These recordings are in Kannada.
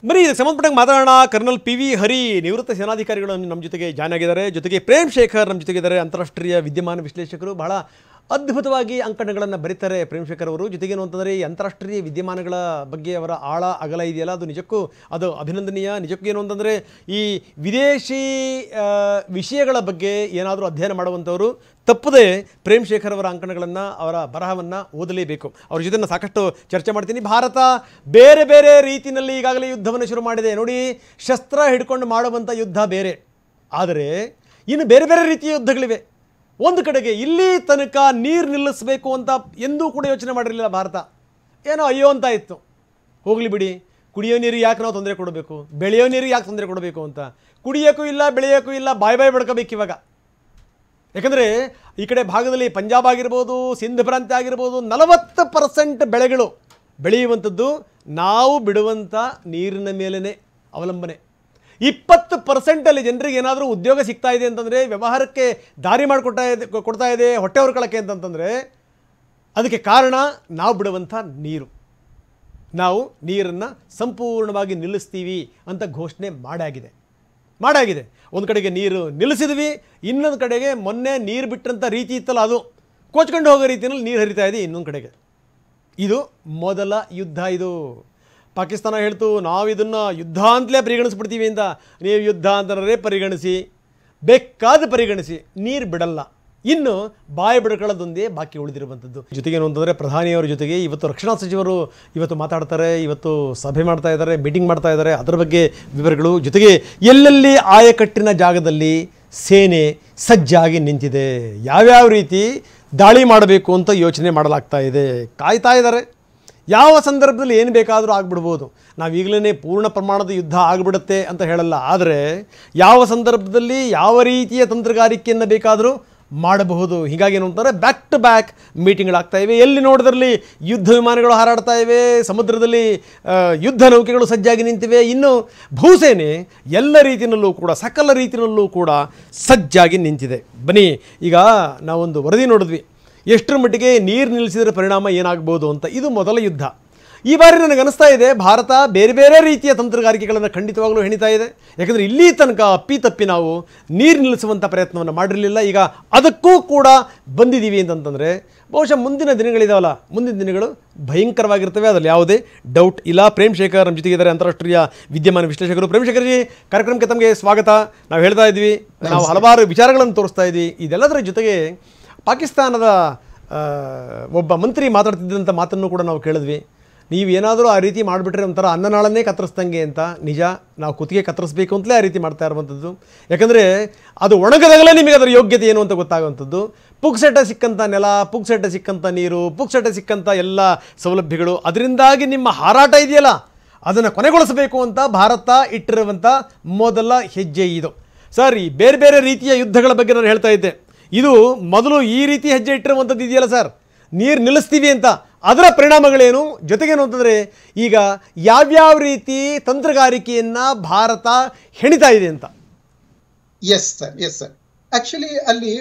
ಬರೀ ಇದಕ್ಕೆ ಸಂಬಂಧಪಟ್ಟಂಗೆ ಮಾತಾಡೋಣ. Kernel P V. ಹರಿ ನಿವೃತ್ತ ಸೇನಾಧಿಕಾರಿಗಳು ನಮ್ಮ ಜೊತೆಗೆ ಜಾಯ್ನ್ ಆಗಿದ್ದಾರೆ. ಜೊತೆಗೆ ಪ್ರೇಮ್ ಶೇಖರ್ ನಮ್ಮ ಜೊತೆಗಿದ್ದಾರೆ, ಅಂತಾರಾಷ್ಟ್ರೀಯ ವಿದ್ಯಮಾನ ವಿಶ್ಲೇಷಕರು. ಬಹಳ ಅದ್ಭುತವಾಗಿ ಅಂಕಣಗಳನ್ನು ಬರೀತಾರೆ ಪ್ರೇಮ್ ಶೇಖರ್ ಅವರು. ಜೊತೆಗೇನು ಅಂತಂದರೆ ಈ ಅಂತಾರಾಷ್ಟ್ರೀಯ ವಿದ್ಯಮಾನಗಳ ಬಗ್ಗೆ ಅವರ ಆಳ ಅಗಲ ಇದೆಯಲ್ಲ, ಅದು ನಿಜಕ್ಕೂ ಅದು ಅಭಿನಂದನೀಯ. ನಿಜಕ್ಕೂ ಏನು ಅಂತಂದರೆ ಈ ವಿದೇಶಿ ವಿಷಯಗಳ ಬಗ್ಗೆ ಏನಾದರೂ ಅಧ್ಯಯನ ಮಾಡುವಂಥವರು ತಪ್ಪದೆ ಪ್ರೇಮ್ ಶೇಖರ್ ಅವರ ಅಂಕಣಗಳನ್ನು, ಅವರ ಬರಹವನ್ನು ಓದಲೇಬೇಕು. ಅವ್ರ ಜೊತೆ ನಾನು ಸಾಕಷ್ಟು ಚರ್ಚೆ ಮಾಡ್ತೀನಿ. ಭಾರತ ಬೇರೆ ಬೇರೆ ರೀತಿಯಲ್ಲಿ ಈಗಾಗಲೇ ಯುದ್ಧವನ್ನು ಶುರು ಮಾಡಿದೆ ನೋಡಿ. ಶಸ್ತ್ರ ಹಿಡ್ಕೊಂಡು ಮಾಡುವಂಥ ಯುದ್ಧ ಬೇರೆ, ಆದರೆ ಇನ್ನು ಬೇರೆ ಬೇರೆ ರೀತಿಯ ಯುದ್ಧಗಳಿವೆ. ಒಂದು ಕಡೆಗೆ ಇಲ್ಲಿ ತನಕ ನೀರು ನಿಲ್ಲಿಸಬೇಕು ಅಂತ ಎಂದೂ ಕೂಡ ಯೋಚನೆ ಮಾಡಿರಲಿಲ್ಲ ಭಾರತ. ಏನೋ ಅಯ್ಯೋ ಅಂತ ಇತ್ತು, ಹೋಗಲಿ ಬಿಡಿ, ಕುಡಿಯೋ ನೀರಿಗೆ ಯಾಕೆ ನಾವು ತೊಂದರೆ ಕೊಡಬೇಕು, ಬೆಳೆಯೋ ನೀರಿಗೆ ಯಾಕೆ ತೊಂದರೆ ಕೊಡಬೇಕು ಅಂತ. ಕುಡಿಯೋಕ್ಕೂ ಇಲ್ಲ, ಬೆಳೆಯೋಕ್ಕೂ ಇಲ್ಲ, ಬಾಯ್ ಬಡ್ಕೋಬೇಕು ಇವಾಗ. ಯಾಕಂದರೆ ಈ ಕಡೆ ಭಾಗದಲ್ಲಿ ಪಂಜಾಬ್ ಆಗಿರ್ಬೋದು, ಸಿಂಧ್ ಪ್ರಾಂತ್ಯ ಆಗಿರ್ಬೋದು, 40% ಬೆಳೆಗಳು ಬೆಳೆಯುವಂಥದ್ದು ನಾವು ಬಿಡುವಂಥ ನೀರಿನ ಮೇಲೇ ಅವಲಂಬನೆ. 20% ಅಲ್ಲಿ ಜನರಿಗೆ ಏನಾದರೂ ಉದ್ಯೋಗ ಸಿಗ್ತಾ ಇದೆ ಅಂತಂದರೆ, ವ್ಯವಹಾರಕ್ಕೆ ದಾರಿ ಕೊಡ್ತಾ ಇದೆ ಹೊಟ್ಟೆ ಹೊರ್ಕೊಳ್ಳೋಕ್ಕೆ ಅಂತಂತಂದರೆ ಅದಕ್ಕೆ ಕಾರಣ ನಾವು ಬಿಡುವಂಥ ನೀರು. ನಾವು ನೀರನ್ನು ಸಂಪೂರ್ಣವಾಗಿ ನಿಲ್ಲಿಸ್ತೀವಿ ಅಂತ ಘೋಷಣೆ ಮಾಡಾಗಿದೆ. ಒಂದು ಕಡೆಗೆ ನೀರು ನಿಲ್ಲಿಸಿದ್ವಿ, ಇನ್ನೊಂದು ಕಡೆಗೆ ಮೊನ್ನೆ ನೀರು ಬಿಟ್ಟಂಥ ರೀತಿ ಇತ್ತಲ್ಲ, ಅದು ಕೋಚ್ಕೊಂಡು ಹೋಗೋ ರೀತಿಯಲ್ಲಿ ನೀರು ಹರಿತಾ ಇದೆ ಇನ್ನೊಂದು ಕಡೆಗೆ. ಇದು ಮೊದಲ ಯುದ್ಧ. ಇದು ಪಾಕಿಸ್ತಾನ ಹೇಳ್ತು ನಾವು ಇದನ್ನು ಯುದ್ಧ ಅಂತಲೇ ಪರಿಗಣಿಸ್ಬಿಡ್ತೀವಿ ಅಂತ. ನೀವು ಯುದ್ಧ ಅಂತಂದರೆ ಬೇಕಾದ ಪರಿಗಣಿಸಿ, ನೀರು ಬಿಡಲ್ಲ. ಇನ್ನು ಬಾಯಿ ಬಿಡ್ಕೊಳ್ಳೋದೊಂದೇ ಬಾಕಿ ಉಳಿದಿರುವಂಥದ್ದು. ಜೊತೆಗೇನು ಅಂತಂದರೆ ಪ್ರಧಾನಿಯವರ ಜೊತೆಗೆ ಇವತ್ತು ರಕ್ಷಣಾ ಸಚಿವರು ಇವತ್ತು ಮಾತಾಡ್ತಾರೆ, ಇವತ್ತು ಸಭೆ ಮಾಡ್ತಾ ಇದ್ದಾರೆ, ಮೀಟಿಂಗ್ ಮಾಡ್ತಾ ಇದ್ದಾರೆ. ಅದರ ಬಗ್ಗೆ ವಿವರಗಳು, ಜೊತೆಗೆ ಎಲ್ಲೆಲ್ಲಿ ಆಯಕಟ್ಟಿನ ಜಾಗದಲ್ಲಿ ಸೇನೆ ಸಜ್ಜಾಗಿ ನಿಂತಿದೆ, ಯಾವ್ಯಾವ ರೀತಿ ದಾಳಿ ಮಾಡಬೇಕು ಅಂತ ಯೋಚನೆ ಮಾಡಲಾಗ್ತಾ ಇದೆ, ಕಾಯ್ತಾ ಇದ್ದಾರೆ. ಯಾವ ಸಂದರ್ಭದಲ್ಲಿ ಏನು ಬೇಕಾದರೂ ಆಗಿಬಿಡ್ಬೋದು. ನಾವು ಈಗಲೇ ಪೂರ್ಣ ಪ್ರಮಾಣದ ಯುದ್ಧ ಆಗಿಬಿಡುತ್ತೆ ಅಂತ ಹೇಳಲ್ಲ, ಆದರೆ ಯಾವ ಸಂದರ್ಭದಲ್ಲಿ ಯಾವ ರೀತಿಯ ತಂತ್ರಗಾರಿಕೆಯನ್ನು ಬೇಕಾದರೂ ಮಾಡಬಹುದು. ಹೀಗಾಗಿ ಏನು ಅಂತಾರೆ, ಬ್ಯಾಕ್ ಟು ಬ್ಯಾಕ್ ಮೀಟಿಂಗ್ಗಳಾಗ್ತಾ ಇವೆ. ಎಲ್ಲಿ ನೋಡಿದ್ರಲ್ಲಿ ಯುದ್ಧ ವಿಮಾನಗಳು ಹಾರಾಡ್ತಾ ಇವೆ, ಸಮುದ್ರದಲ್ಲಿ ಯುದ್ಧ ನೌಕೆಗಳು ಸಜ್ಜಾಗಿ ನಿಂತಿವೆ. ಇನ್ನು ಭೂಸೇನೆ ಎಲ್ಲ ರೀತಿಯಲ್ಲೂ ಕೂಡ, ಸಕಲ ರೀತಿಯಲ್ಲೂ ಕೂಡ ಸಜ್ಜಾಗಿ ನಿಂತಿದೆ. ಬನ್ನಿ, ಈಗ ನಾವೊಂದು ವರದಿ ನೋಡಿದ್ವಿ, ಎಷ್ಟರ ಮಟ್ಟಿಗೆ ನೀರು ನಿಲ್ಲಿಸಿದರೆ ಪರಿಣಾಮ ಏನಾಗ್ಬೋದು ಅಂತ. ಇದು ಮೊದಲ ಯುದ್ಧ. ಈ ಬಾರಿ ನನಗನ್ನಿಸ್ತಾ ಇದೆ ಭಾರತ ಬೇರೆ ಬೇರೆ ರೀತಿಯ ತಂತ್ರಗಾರಿಕೆಗಳನ್ನು ಖಂಡಿತವಾಗಲೂ ಹೆಣಿತಾ ಇದೆ. ಯಾಕಂದರೆ ಇಲ್ಲಿ ತನಕ ಅಪ್ಪಿತಪ್ಪಿ ನಾವು ನೀರು ನಿಲ್ಲಿಸುವಂಥ ಪ್ರಯತ್ನವನ್ನು ಮಾಡಿರಲಿಲ್ಲ. ಈಗ ಅದಕ್ಕೂ ಕೂಡ ಬಂದಿದ್ದೀವಿ ಅಂತಂತಂದರೆ ಬಹುಶಃ ಮುಂದಿನ ದಿನಗಳಿದಾವಲ್ಲ, ಮುಂದಿನ ದಿನಗಳು ಭಯಂಕರವಾಗಿರ್ತವೆ, ಅದರಲ್ಲಿ ಯಾವುದೇ ಡೌಟ್ ಇಲ್ಲ. ಪ್ರೇಮ್ ಶೇಖರ್ ನಮ್ಮ ಜೊತೆಗಿದ್ದಾರೆ, ಅಂತಾರಾಷ್ಟ್ರೀಯ ವಿದ್ಯಮಾನ ವಿಶ್ಲೇಷಕರು. ಪ್ರೇಮ್ ಶೇಖರ್ ಜಿ, ಕಾರ್ಯಕ್ರಮಕ್ಕೆ ತಮಗೆ ಸ್ವಾಗತ. ನಾವು ಹೇಳ್ತಾ ಇದ್ವಿ, ನಾವು ಹಲವಾರು ವಿಚಾರಗಳನ್ನು ತೋರಿಸ್ತಾ ಇದ್ವಿ. ಇದೆಲ್ಲದರ ಜೊತೆಗೆ ಪಾಕಿಸ್ತಾನದ ಒಬ್ಬ ಮಂತ್ರಿ ಮಾತಾಡ್ತಿದ್ದಂಥ ಮಾತನ್ನು ಕೂಡ ನಾವು ಕೇಳಿದ್ವಿ. ನೀವು ಏನಾದರೂ ಆ ರೀತಿ ಮಾಡಿಬಿಟ್ರೆ ಒಂಥರ ಅನ್ನನಾಳನ್ನೇ ಕತ್ತರಿಸ್ದಂಗೆ ಅಂತ. ನಿಜ, ನಾವು ಕುತ್ತಿಗೆ ಕತ್ತರಿಸ್ಬೇಕು ಅಂತಲೇ ಆ ರೀತಿ ಮಾಡ್ತಾ ಇರುವಂಥದ್ದು. ಯಾಕಂದರೆ ಅದು ಒಣಗದಾಗಲೇ ನಿಮಗೆ ಅದರ ಯೋಗ್ಯತೆ ಏನು ಅಂತ ಗೊತ್ತಾಗುವಂಥದ್ದು. ಪುಕ್ಸೆಟ ಸಿಕ್ಕಂಥ ನೆಲ, ಪುಕ್ಸೆಟ ಸಿಕ್ಕಂಥ ನೀರು, ಪುಕ್ಸೆಟ ಸಿಕ್ಕಂಥ ಎಲ್ಲ ಸೌಲಭ್ಯಗಳು, ಅದರಿಂದಾಗಿ ನಿಮ್ಮ ಹಾರಾಟ ಇದೆಯಲ್ಲ ಅದನ್ನು ಕೊನೆಗೊಳಿಸಬೇಕು ಅಂತ ಭಾರತ ಇಟ್ಟಿರುವಂಥ ಮೊದಲ ಹೆಜ್ಜೆ ಇದು. ಸರ್, ಈ ಬೇರೆ ಬೇರೆ ರೀತಿಯ ಯುದ್ಧಗಳ ಬಗ್ಗೆ ನಾನು ಹೇಳ್ತಾ ಇದ್ದೆ. ಇದು ಮೊದಲು ಈ ರೀತಿ ಹೆಜ್ಜೆ ಇಟ್ಟಿರುವಂಥದ್ದು ಇದೆಯಲ್ಲ ಸರ್, ನೀರು ನಿಲ್ಲಿಸ್ತೀವಿ ಅಂತ. ಅದರ ಪರಿಣಾಮಗಳೇನು, ಜೊತೆಗೇನು ಅಂತಂದರೆ ಈಗ ಯಾವ್ಯಾವ ರೀತಿ ತಂತ್ರಗಾರಿಕೆಯನ್ನು ಭಾರತ ಹೆಣಿತಾ ಇದೆ ಅಂತ. Yes sir. ಆಕ್ಚುಲಿ ಅಲ್ಲಿ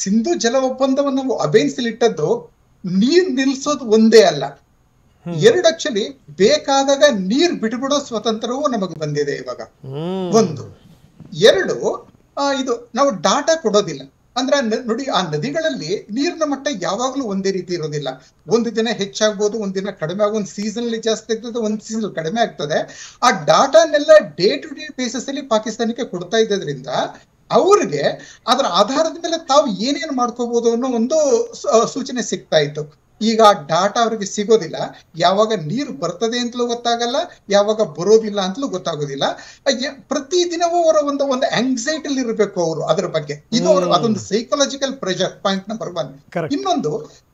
ಸಿಂಧು ಜಲ ಒಪ್ಪಂದವನ್ನು ಅಬೇನ್ಸಲಿಟ್ಟದ್ದು ನೀರ್ ನಿಲ್ಸೋದು ಒಂದೇ ಅಲ್ಲ, ಎರಡು ಆಕ್ಚುಲಿ ಬೇಕಾದಾಗ ನೀರ್ ಬಿಟ್ಬಿಡೋ ಸ್ವತಂತ್ರವೂ ನಮಗೆ ಬಂದಿದೆ ಇವಾಗ. ಒಂದು, ಎರಡು, ಇದು ನಾವು ಡಾಟಾ ಕೊಡೋದಿಲ್ಲ. ಅಂದ್ರೆ ನೋಡಿ, ಆ ನದಿಗಳಲ್ಲಿ ನೀರಿನ ಮಟ್ಟ ಯಾವಾಗ್ಲೂ ಒಂದೇ ರೀತಿ ಇರೋದಿಲ್ಲ. ಒಂದು ದಿನ ಹೆಚ್ಚಾಗ್ಬೋದು, ಒಂದಿನ ಕಡಿಮೆ ಆಗ, ಒಂದು ಸೀಸನ್ ಅಲ್ಲಿ ಜಾಸ್ತಿ ಆಗ್ತದೆ, ಒಂದು ಸೀಸನ್ ಕಡಿಮೆ ಆಗ್ತದೆ. ಆ ಡಾಟಾನೆಲ್ಲ ಡೇ ಟು ಡೇ ಬೇಸಿಸ್ ಅಲ್ಲಿ ಪಾಕಿಸ್ತಾನಕ್ಕೆ ಕೊಡ್ತಾ ಇದ್ದದ್ರಿಂದ ಅವ್ರಿಗೆ ಅದರ ಆಧಾರದ ಮೇಲೆ ತಾವು ಏನೇನು ಮಾಡ್ಕೋಬಹುದು ಅನ್ನೋ ಒಂದು ಸೂಚನೆ ಸಿಗ್ತಾ ಇತ್ತು. ಈಗ ಡಾಟಾ ಅವ್ರಿಗೆ ಸಿಗೋದಿಲ್ಲ. ಯಾವಾಗ ನೀರು ಬರ್ತದೆ ಅಂತಲೂ ಗೊತ್ತಾಗಲ್ಲ, ಯಾವಾಗ ಬರೋದಿಲ್ಲ ಅಂತಲೂ ಗೊತ್ತಾಗೋದಿಲ್ಲ. ಪ್ರತಿದಿನವೂ ಅವರ ಒಂದು ಆಂಗ್ಸೈಟಿಲಿ ಇರಬೇಕು ಅವರು ಅದ್ರ ಬಗ್ಗೆ. ಇದು ಅವರು ಅದೊಂದು ಸೈಕಲಾಜಿಕಲ್ ಪ್ರೆಷರ್, ಪಾಯಿಂಟ್ ನಂಬರ್ 1. ಇನ್ನೊಂದು,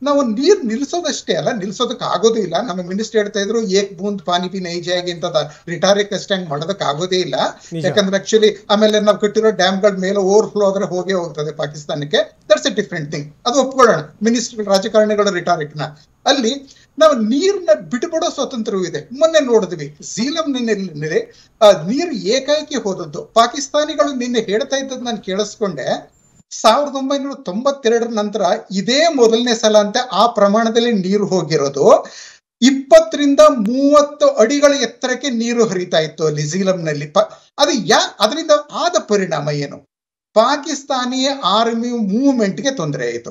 ನಾವು ನೀರು ನಿಲ್ಸೋದಷ್ಟೇ ಅಲ್ಲ, ನಿಲ್ಸೋದಕ್ಕೆ ಆಗೋದೇ ಇಲ್ಲ. ನಮ್ಮ ಮಿನಿಸ್ಟರ್ ಹೇಳ್ತಾ ಇದ್ರು, ಏಕ್ ಬೂಂದ್ ಪಾನಿ ಬಿ ನೈ ಜಾಯೇಗಿ ಅಂತ ರಿಟಾರಿಕ್ ಅಷ್ಟೇ ಮಾಡೋದಕ್ಕೆ ಆಗೋದೇ ಇಲ್ಲ. ಯಾಕಂದ್ರೆ ಆಕ್ಚುಲಿ ಆಮೇಲೆ ನಾವು ಕಟ್ಟಿರೋ ಡ್ಯಾಮ್ಗಳ ಮೇಲೆ ಓವರ್ಫ್ಲೋ ಆದ್ರೆ ಹೋಗೇ ಹೋಗ್ತದೆ ಪಾಕಿಸ್ತಾನಕ್ಕೆ. That's A different thing. ಅದು ಒಪ್ಕೊಳ್ಳೋಣ, ಮಿನಿಸ್ಟರ್ ರಾಜಕಾರಣಿಗಳ ರಿಟಾರಿಕ್ ಅಲ್ಲಿ ನಾವು ನೀರನ್ನ ಬಿಟ್ಬಿಡೋ ಸ್ವಾತಂತ್ರ್ಯವೂ ಇದೆ. ಮೊನ್ನೆ ನೋಡಿದ್ವಿ ಝೀಲಂ ನಿನ್ನೆ ನೀರು ಏಕಾಏಕಿ ಹೋದದ್ದು. ಪಾಕಿಸ್ತಾನಿಗಳು ನಿನ್ನೆ ಹೇಳ್ತಾ ಇದ್ದದ್ದು ನಾನು ಕೇಳಿಸ್ಕೊಂಡೆ, 1992 ನಂತರ ಇದೇ ಮೊದಲನೇ ಸಲ ಅಂತ ಆ ಪ್ರಮಾಣದಲ್ಲಿ ನೀರು ಹೋಗಿರೋದು. 20 ರಿಂದ 30 ಅಡಿಗಳ ಎತ್ತರಕ್ಕೆ ನೀರು ಹರಿತಾ ಇತ್ತು ಅಲ್ಲಿ ಝೀಲಂನಲ್ಲಿ. ಅದು ಅದರಿಂದ ಆದ ಪರಿಣಾಮ ಏನು? ಪಾಕಿಸ್ತಾನಿ ಆರ್ಮಿ ಮೂವ್ಮೆಂಟ್ಗೆ ತೊಂದರೆ ಆಯಿತು.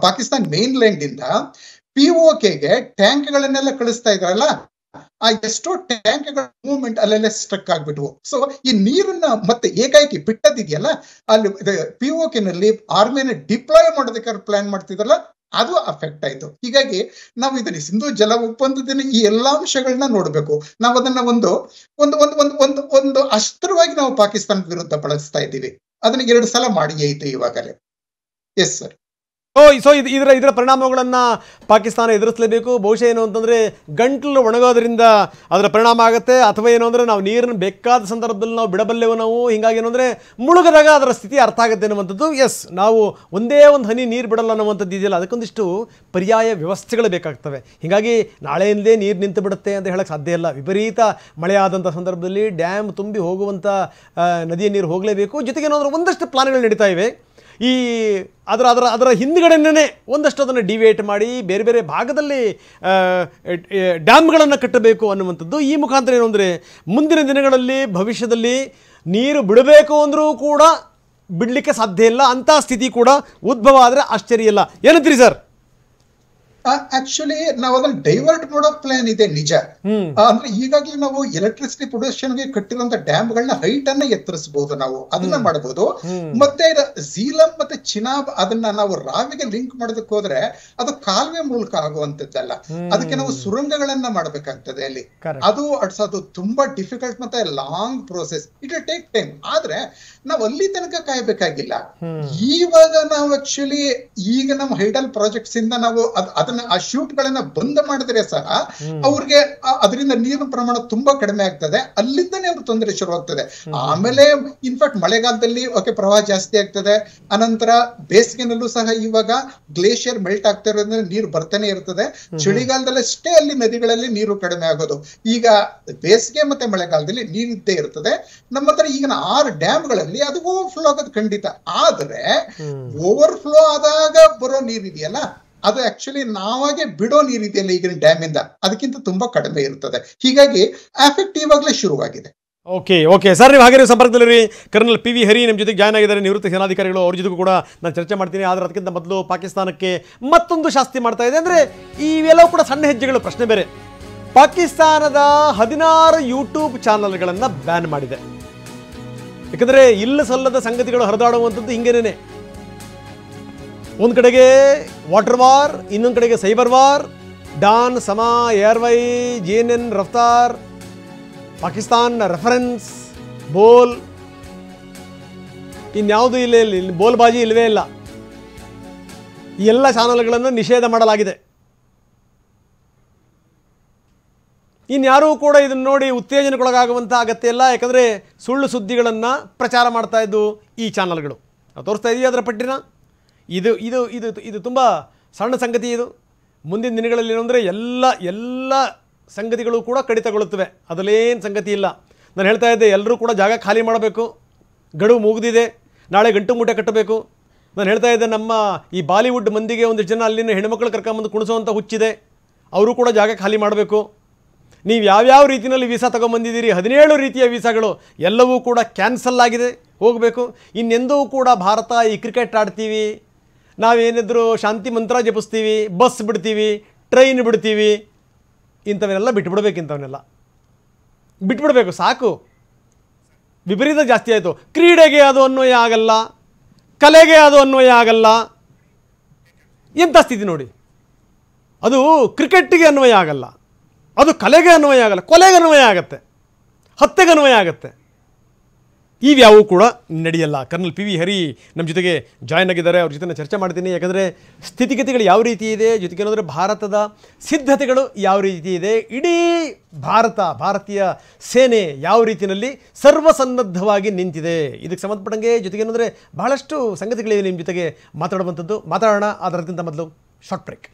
ಪಾಕಿಸ್ತಾನ್ ಮೇನ್ಲ್ಯಾಂಡ್ ಇಂದ POKಗೆ ಟ್ಯಾಂಕ್ಗಳನ್ನೆಲ್ಲ ಕಳಿಸ್ತಾ ಇದ್ರಲ್ಲ, ಆ ಎಷ್ಟೋ ಟ್ಯಾಂಕ್ಗಳ ಮೂವ್ಮೆಂಟ್ ಅಲ್ಲೆಲ್ಲ ಸ್ಟ್ರಕ್ ಆಗ್ಬಿಟ್ವು. ಸೊ ಈ ನೀರನ್ನ ಮತ್ತೆ ಏಕಾಏಕಿ ಬಿಟ್ಟದಿದೆಯಲ್ಲ, ಅಲ್ಲಿ POK ನಲ್ಲಿ ಆರ್ಮಿನ ಡಿಪ್ಲಾಯ್ ಮಾಡೋದಕ್ಕೆ ಪ್ಲಾನ್ ಮಾಡ್ತಿದ್ರಲ್ಲ, ಅದು ಅಫೆಕ್ಟ್ ಆಯ್ತು. ಹೀಗಾಗಿ ನಾವು ಇದನ್ನ ಸಿಂಧೂ ಜಲ ಒಪ್ಪಂದದ ಈ ಎಲ್ಲಾ ಅಂಶಗಳನ್ನ ನೋಡ್ಬೇಕು. ನಾವು ಅದನ್ನ ಒಂದು ಒಂದು ಒಂದು ಒಂದು ಒಂದು ಒಂದು ಅಸ್ತ್ರವಾಗಿ ನಾವು ಪಾಕಿಸ್ತಾನ ವಿರುದ್ಧ ಬಳಸ್ತಾ ಇದ್ದೀವಿ. ಅದನ್ನ 2 ಸಲ ಮಾಡಿ ಐತೆ ಇವಾಗಲೇ. Yes sir. ಸೊ ಇದರ ಪರಿಣಾಮಗಳನ್ನು ಪಾಕಿಸ್ತಾನ ಎದುರಿಸಲೇಬೇಕು. ಬಹುಶಃ ಏನು ಅಂತಂದರೆ ಗಂಟಲು ಒಣಗೋದ್ರಿಂದ ಅದರ ಪರಿಣಾಮ ಆಗುತ್ತೆ, ಅಥವಾ ಏನು ಅಂದರೆ ನಾವು ನೀರನ್ನು ಬೇಕಾದ ಸಂದರ್ಭದಲ್ಲಿ ನಾವು ಬಿಡಬಲ್ಲೆವು ನಾವು. ಹೀಗಾಗಿ ಏನು ಅಂದರೆ ಮುಳುಗದಾಗ ಅದರ ಸ್ಥಿತಿ ಅರ್ಥ ಆಗುತ್ತೆ ಅನ್ನುವಂಥದ್ದು. ಎಸ್, ನಾವು ಒಂದೇ ಒಂದು ಹನಿ ನೀರು ಬಿಡಲ್ಲ ಅನ್ನುವಂಥದ್ದು ಇದೆಯಲ್ಲ, ಅದಕ್ಕೊಂದಿಷ್ಟು ಪರ್ಯಾಯ ವ್ಯವಸ್ಥೆಗಳು ಬೇಕಾಗ್ತವೆ. ಹೀಗಾಗಿ ನಾಳೆಯಿಂದಲೇ ನೀರು ನಿಂತು ಬಿಡುತ್ತೆ ಅಂತ ಹೇಳಕ್ಕೆ ಸಾಧ್ಯ ಇಲ್ಲ. ವಿಪರೀತ ಮಳೆ ಆದಂಥ ಸಂದರ್ಭದಲ್ಲಿ ಡ್ಯಾಮ್ ತುಂಬಿ ಹೋಗುವಂಥ ನದಿಯ ನೀರು ಹೋಗಲೇಬೇಕು. ಜೊತೆಗೆ ಏನಾದರೂ ಒಂದಷ್ಟು ಪ್ಲಾನ್ಗಳು ನಡೀತಾ ಇವೆ. ಈ ಅದರ ಹಿಂದುಗಡೆನೇ ಒಂದಷ್ಟು ಅದನ್ನು ಡಿವೇಟ್ ಮಾಡಿ ಬೇರೆ ಬೇರೆ ಭಾಗದಲ್ಲಿ ಡ್ಯಾಮ್ಗಳನ್ನು ಕಟ್ಟಬೇಕು ಅನ್ನುವಂಥದ್ದು. ಈ ಮುಖಾಂತರ ಏನು ಅಂದರೆ ಮುಂದಿನ ದಿನಗಳಲ್ಲಿ ಭವಿಷ್ಯದಲ್ಲಿ ನೀರು ಬಿಡಬೇಕು ಅಂದರೂ ಕೂಡ ಬಿಡಲಿಕ್ಕೆ ಸಾಧ್ಯ ಇಲ್ಲ, ಅಂಥ ಸ್ಥಿತಿ ಕೂಡ ಉದ್ಭವ ಆದರೆ ಆಶ್ಚರ್ಯ ಇಲ್ಲ. ಏನಂತೀರಿ ಸರ್? ಆಕ್ಚುಲಿ ನಾವು ಅದನ್ನ ಡೈವರ್ಟ್ ಮಾಡೋ ಪ್ಲಾನ್ ಇದೆ, ನಿಜ. ಅಂದ್ರೆ ಈಗಾಗಲೇ ನಾವು ಎಲೆಕ್ಟ್ರಿಸಿಟಿ ಪ್ರೊಡಕ್ಷನ್ಗೆ ಕಟ್ಟಿರುವಂತ ಡ್ಯಾಮ್ಗಳನ್ನ ಹೈಟ್ ಅನ್ನ ಎತ್ತರಿಸಬಹುದು, ನಾವು ಅದನ್ನ ಮಾಡಬಹುದು. ಮತ್ತೆ ಝೀಲಂ ಮತ್ತೆ ಚಿನಾಬ್ ಅದನ್ನ ನಾವು ರಾವಿಗೆ ಲಿಂಕ್ ಮಾಡೋದಕ್ಕೆ ಹೋದ್ರೆ ಅದು ಕಾಲುವೆ ಮೂಲಕ ಆಗುವಂತದ್ದಲ್ಲ, ಅದಕ್ಕೆ ನಾವು ಸುರಂಗಗಳನ್ನ ಮಾಡಬೇಕಾಗ್ತದೆ ಅಲ್ಲಿ. ಅದು ಅಡ್ಸೋದು ತುಂಬಾ ಡಿಫಿಕಲ್ಟ್ ಮತ್ತೆ long process, it will take time. ಆದ್ರೆ ನಾವು ಅಲ್ಲಿ ತನಕ ಕಾಯಬೇಕಾಗಿಲ್ಲ. ಇವಾಗ ನಾವು ಆಕ್ಚುಲಿ ಈಗ ನಮ್ಮ ಹೈಡಲ್ ಪ್ರಾಜೆಕ್ಟ್ಸ್ ಇಂದ ನಾವು ಅದನ್ನ ಆ ಶೂಟ್ ಗಳನ್ನ ಬಂದ್ ಮಾಡಿದ್ರೆ ಸಹ ಅವ್ರಿಗೆ ಅದರಿಂದ ನೀರಿನ ಪ್ರಮಾಣ ತುಂಬಾ ಕಡಿಮೆ ಆಗ್ತದೆ, ಅಲ್ಲಿಂದನೇ ಅವ್ರ ತೊಂದರೆ ಶುರುವಾಗ್ತದೆ. ಆಮೇಲೆ ಇನ್ಫ್ಯಾಕ್ಟ್ ಮಳೆಗಾಲದಲ್ಲಿ ಪ್ರವಾಹ ಜಾಸ್ತಿ ಆಗ್ತದೆ, ಅನಂತರ ಬೇಸಿಗೆನಲ್ಲೂ ಸಹ ಇವಾಗ ಗ್ಲೇಷಿಯರ್ ಮೆಲ್ಟ್ ಆಗ್ತಾ ಇರೋದ್ರಿಂದ ನೀರು ಬರ್ತಾನೆ ಇರ್ತದೆ. ಚಳಿಗಾಲದಲ್ಲಷ್ಟೇ ಅಲ್ಲಿ ನದಿಗಳಲ್ಲಿ ನೀರು ಕಡಿಮೆ ಆಗೋದು. ಈಗ ಬೇಸಿಗೆ ಮತ್ತೆ ಮಳೆಗಾಲದಲ್ಲಿ ನೀರಿದ್ದೇ ಇರ್ತದೆ. ನಮ್ಮ ಹತ್ರ ಈಗಿನ 6 ಡ್ಯಾಮ್ಗಳಲ್ಲಿ ಅದು ಓವರ್ಫ್ಲೋ ಆಗೋದು ಖಂಡಿತ. ಆದ್ರೆ ಓವರ್ಫ್ಲೋ ಆದಾಗ ಬರೋ ನೀರಿದೆಯಲ್ಲ, ಅದು ಆಕ್ಚುಲಿ ನಾವಾಗೆ ಬಿಡೋ ನೀರಿದೆಯಲ್ಲ ಈಗಿನ ಡ್ಯಾಮ್ ಇಂದ, ಅದಕ್ಕಿಂತ ತುಂಬಾ ಕಡಿಮೆ ಇರ್ತದೆ. ಹೀಗಾಗಿ ಎಫೆಕ್ಟ್ ಇವಾಗಲೇ ಶುರುವಾಗಿದೆ. ಓಕೆ ಸರ್, ನೀವು ಹಾಗೆ ಸಂಪರ್ಕದಲ್ಲಿರಿ. ಕರ್ನಲ್ PV ಹರಿ ನಮ್ಮ ಜೊತೆಗೆ ಜಾಯ್ನ್ ಆಗಿದ್ದಾರೆ, ನಿವೃತ್ತ ಸೇನಾಧಿಕಾರಿಗಳು. ಅವ್ರ ಜೊತೆಗೂ ಕೂಡ ನಾನು ಚರ್ಚೆ ಮಾಡ್ತೀನಿ. ಆದರೆ ಅದಕ್ಕಿಂತ ಮೊದಲು ಪಾಕಿಸ್ತಾನಕ್ಕೆ ಮತ್ತೊಂದು ಶಾಸ್ತಿ ಮಾಡ್ತಾ ಇದೆ. ಅಂದರೆ ಇವೆಲ್ಲವೂ ಕೂಡ ಸಣ್ಣ ಹೆಜ್ಜೆಗಳು, ಪ್ರಶ್ನೆ ಬೇರೆ. ಪಾಕಿಸ್ತಾನದ 16 ಯೂಟ್ಯೂಬ್ ಚಾನಲ್ಗಳನ್ನು ಬ್ಯಾನ್ ಮಾಡಿದೆ. ಯಾಕಂದರೆ ಇಲ್ಲ ಸಲ್ಲದ ಸಂಗತಿಗಳು ಹರಿದಾಡುವಂಥದ್ದು ಹಿಂಗೇನೆ. ಒಂದು ಕಡೆಗೆ ವಾಟರ್ ವಾರ್, ಇನ್ನೊಂದು ಕಡೆಗೆ ಸೈಬರ್ ವಾರ್, ಡಾನ್, ಸಮಾ, ಏರ್ವೈ, JNN, ರಫ್ತಾರ್, ಪಾಕಿಸ್ತಾನ್ ರೆಫರೆನ್ಸ್, ಬೋಲ್, ಇನ್ಯಾವುದು ಇಲ್ಲ, ಬೋಲ್ಬಾಜಿ ಇಲ್ಲವೇ ಇಲ್ಲ. ಈ ಎಲ್ಲ ಚಾನಲ್ಗಳನ್ನು ನಿಷೇಧ ಮಾಡಲಾಗಿದೆ. ಇನ್ಯಾರೂ ಕೂಡ ಇದನ್ನು ನೋಡಿ ಉತ್ತೇಜನಕ್ಕೊಳಗಾಗುವಂಥ ಅಗತ್ಯ ಇಲ್ಲ. ಯಾಕಂದರೆ ಸುಳ್ಳು ಸುದ್ದಿಗಳನ್ನು ಪ್ರಚಾರ ಮಾಡ್ತಾ ಇದ್ದು ಈ ಚಾನಲ್ಗಳು. ನಾವು ತೋರಿಸ್ತಾ ಇದ್ದೀವಿ ಅದರ ಪಟ್ಟಿನ. ಇದು ಇದು ಇದು ಇದು ತುಂಬ ಸಣ್ಣ ಸಂಗತಿ. ಇದು ಮುಂದಿನ ದಿನಗಳಲ್ಲಿ ಏನಂದರೆ ಎಲ್ಲ ಸಂಗತಿಗಳು ಕೂಡ ಕಡಿತಗೊಳ್ಳುತ್ತವೆ, ಅದರಲ್ಲೇನು ಸಂಗತಿ ಇಲ್ಲ. ನಾನು ಹೇಳ್ತಾ ಇದ್ದೆ, ಎಲ್ಲರೂ ಕೂಡ ಜಾಗ ಖಾಲಿ ಮಾಡಬೇಕು, ಗಡುವು ಮುಗಿದಿದೆ, ನಾಳೆ ಗಂಟು ಮೂಟೆ ಕಟ್ಟಬೇಕು. ನಾನು ಹೇಳ್ತಾ ಇದ್ದೆ, ನಮ್ಮ ಈ ಬಾಲಿವುಡ್ ಮಂದಿಗೆ ಒಂದಿಷ್ಟು ಜನ ಅಲ್ಲಿನ ಹೆಣ್ಮಕ್ಳು ಕರ್ಕೊಂಬಂದು ಕುಣಿಸೋವಂಥ ಹುಚ್ಚಿದೆ, ಅವರು ಕೂಡ ಜಾಗ ಖಾಲಿ ಮಾಡಬೇಕು. ನೀವು ಯಾವ್ಯಾವ ರೀತಿಯಲ್ಲಿ ವೀಸಾ ತೊಗೊಂಬಂದಿದ್ದೀರಿ, 17 ರೀತಿಯ ವೀಸಾಗಳು ಎಲ್ಲವೂ ಕೂಡ ಕ್ಯಾನ್ಸಲ್ ಆಗಿದೆ, ಹೋಗಬೇಕು. ಇನ್ನೆಂದೂ ಕೂಡ ಭಾರತ ಈ ಕ್ರಿಕೆಟ್ ಆಡ್ತೀವಿ, ನಾವೇನಿದ್ರು ಶಾಂತಿ ಮಂತ್ರ ಜಪಿಸ್ತೀವಿ, ಬಸ್ ಬಿಡ್ತೀವಿ, ಟ್ರೈನ್ ಬಿಡ್ತೀವಿ, ಇಂಥವನ್ನೆಲ್ಲ ಬಿಟ್ಬಿಡ್ಬೇಕು. ಇಂಥವನ್ನೆಲ್ಲ ಬಿಟ್ಬಿಡ್ಬೇಕು, ಸಾಕು. ವಿಪರೀತ ಜಾಸ್ತಿ ಆಯಿತು. ಕ್ರೀಡೆಗೆ ಅದು ಅನ್ವಯ ಆಗಲ್ಲ, ಕಲೆಗೆ ಅದು ಅನ್ವಯ ಆಗಲ್ಲ. ಎಂಥ ಸ್ಥಿತಿ ನೋಡಿ. ಅದು ಕ್ರಿಕೆಟ್ಟಿಗೆ ಅನ್ವಯ ಆಗಲ್ಲ, ಅದು ಕಲೆಗೆ ಅನ್ವಯ ಆಗಲ್ಲ, ಕೊಲೆಗೆ ಅನ್ವಯ ಆಗುತ್ತೆ, ಹತ್ಯೆಗೆ ಅನ್ವಯ ಆಗುತ್ತೆ. ಇವ್ಯಾವೂ ಕೂಡ ನಡೆಯಲ್ಲ. ಕರ್ನಲ್ PV ಹರಿ ನಮ್ಮ ಜೊತೆಗೆ ಜಾಯ್ನ್ ಆಗಿದ್ದಾರೆ. ಅವ್ರ ಜೊತೆ ಚರ್ಚೆ ಮಾಡ್ತೀನಿ. ಯಾಕಂದರೆ ಸ್ಥಿತಿಗತಿಗಳು ಯಾವ ರೀತಿ ಇದೆ, ಜೊತೆಗೆ ಏನಂದರೆ ಭಾರತದ ಸಿದ್ಧತೆಗಳು ಯಾವ ರೀತಿ ಇದೆ, ಇಡೀ ಭಾರತೀಯ ಸೇನೆ ಯಾವ ರೀತಿಯಲ್ಲಿ ಸರ್ವಸನ್ನದ್ಧವಾಗಿ ನಿಂತಿದೆ, ಇದಕ್ಕೆ ಸಂಬಂಧಪಟ್ಟಂಗೆ ಜೊತೆಗೆ ಏನಂದರೆ ಬಹಳಷ್ಟು ಸಂಗತಿಗಳಿವೆ ನಿಮ್ಮ ಜೊತೆಗೆ ಮಾತಾಡೋಣ. ಅದಕ್ಕಿಂತ ಮೊದಲು ಶಾರ್ಟ್ ಬ್ರೇಕ್.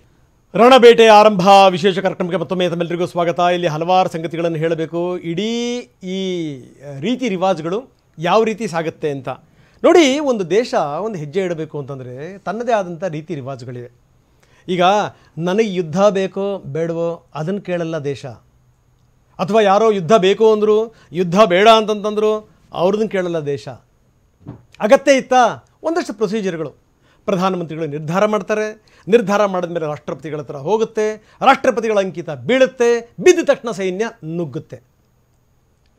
ರಣಬೇಟೆ ಆರಂಭ ವಿಶೇಷ ಕಾರ್ಯಕ್ರಮಕ್ಕೆ ಮತ್ತೊಮ್ಮೆ ತಮ್ಮೆಲ್ಲರಿಗೂ ಸ್ವಾಗತ. ಇಲ್ಲಿ ಹಲವಾರು ಸಂಗತಿಗಳನ್ನು ಹೇಳಬೇಕು. ಇಡೀ ಈ ರೀತಿ ರಿವಾಜುಗಳು ಯಾವ ರೀತಿ ಸಾಗುತ್ತೆ ಅಂತ ನೋಡಿ. ಒಂದು ದೇಶ ಒಂದು ಹೆಜ್ಜೆ ಇಡಬೇಕು ಅಂತಂದರೆ ತನ್ನದೇ ಆದಂಥ ರೀತಿ ರಿವಾಜುಗಳಿವೆ. ಈಗ ನನಗೆ ಯುದ್ಧ ಬೇಕೋ ಬೇಡವೋ ಅದನ್ನು ಕೇಳಲ್ಲ ದೇಶ, ಅಥವಾ ಯಾರೋ ಯುದ್ಧ ಬೇಕು ಅಂದರು, ಯುದ್ಧ ಬೇಡ ಅಂತಂತಂದರು, ಅವ್ರದನ್ನು ಕೇಳಲ್ಲ ದೇಶ. ಅಗತ್ಯ ಇತ್ತಾ ಒಂದಷ್ಟು ಪ್ರೊಸೀಜರ್ಗಳು ಪ್ರಧಾನಮಂತ್ರಿಗಳು ನಿರ್ಧಾರ ಮಾಡ್ತಾರೆ. ನಿರ್ಧಾರ ಮಾಡಿದ ಮೇಲೆ ರಾಷ್ಟ್ರಪತಿಗಳ ಹತ್ರ ಹೋಗುತ್ತೆ, ರಾಷ್ಟ್ರಪತಿಗಳ ಅಂಕಿತ ಬೀಳುತ್ತೆ, ಬಿದ್ದ ತಕ್ಷಣ ಸೈನ್ಯ ನುಗ್ಗುತ್ತೆ.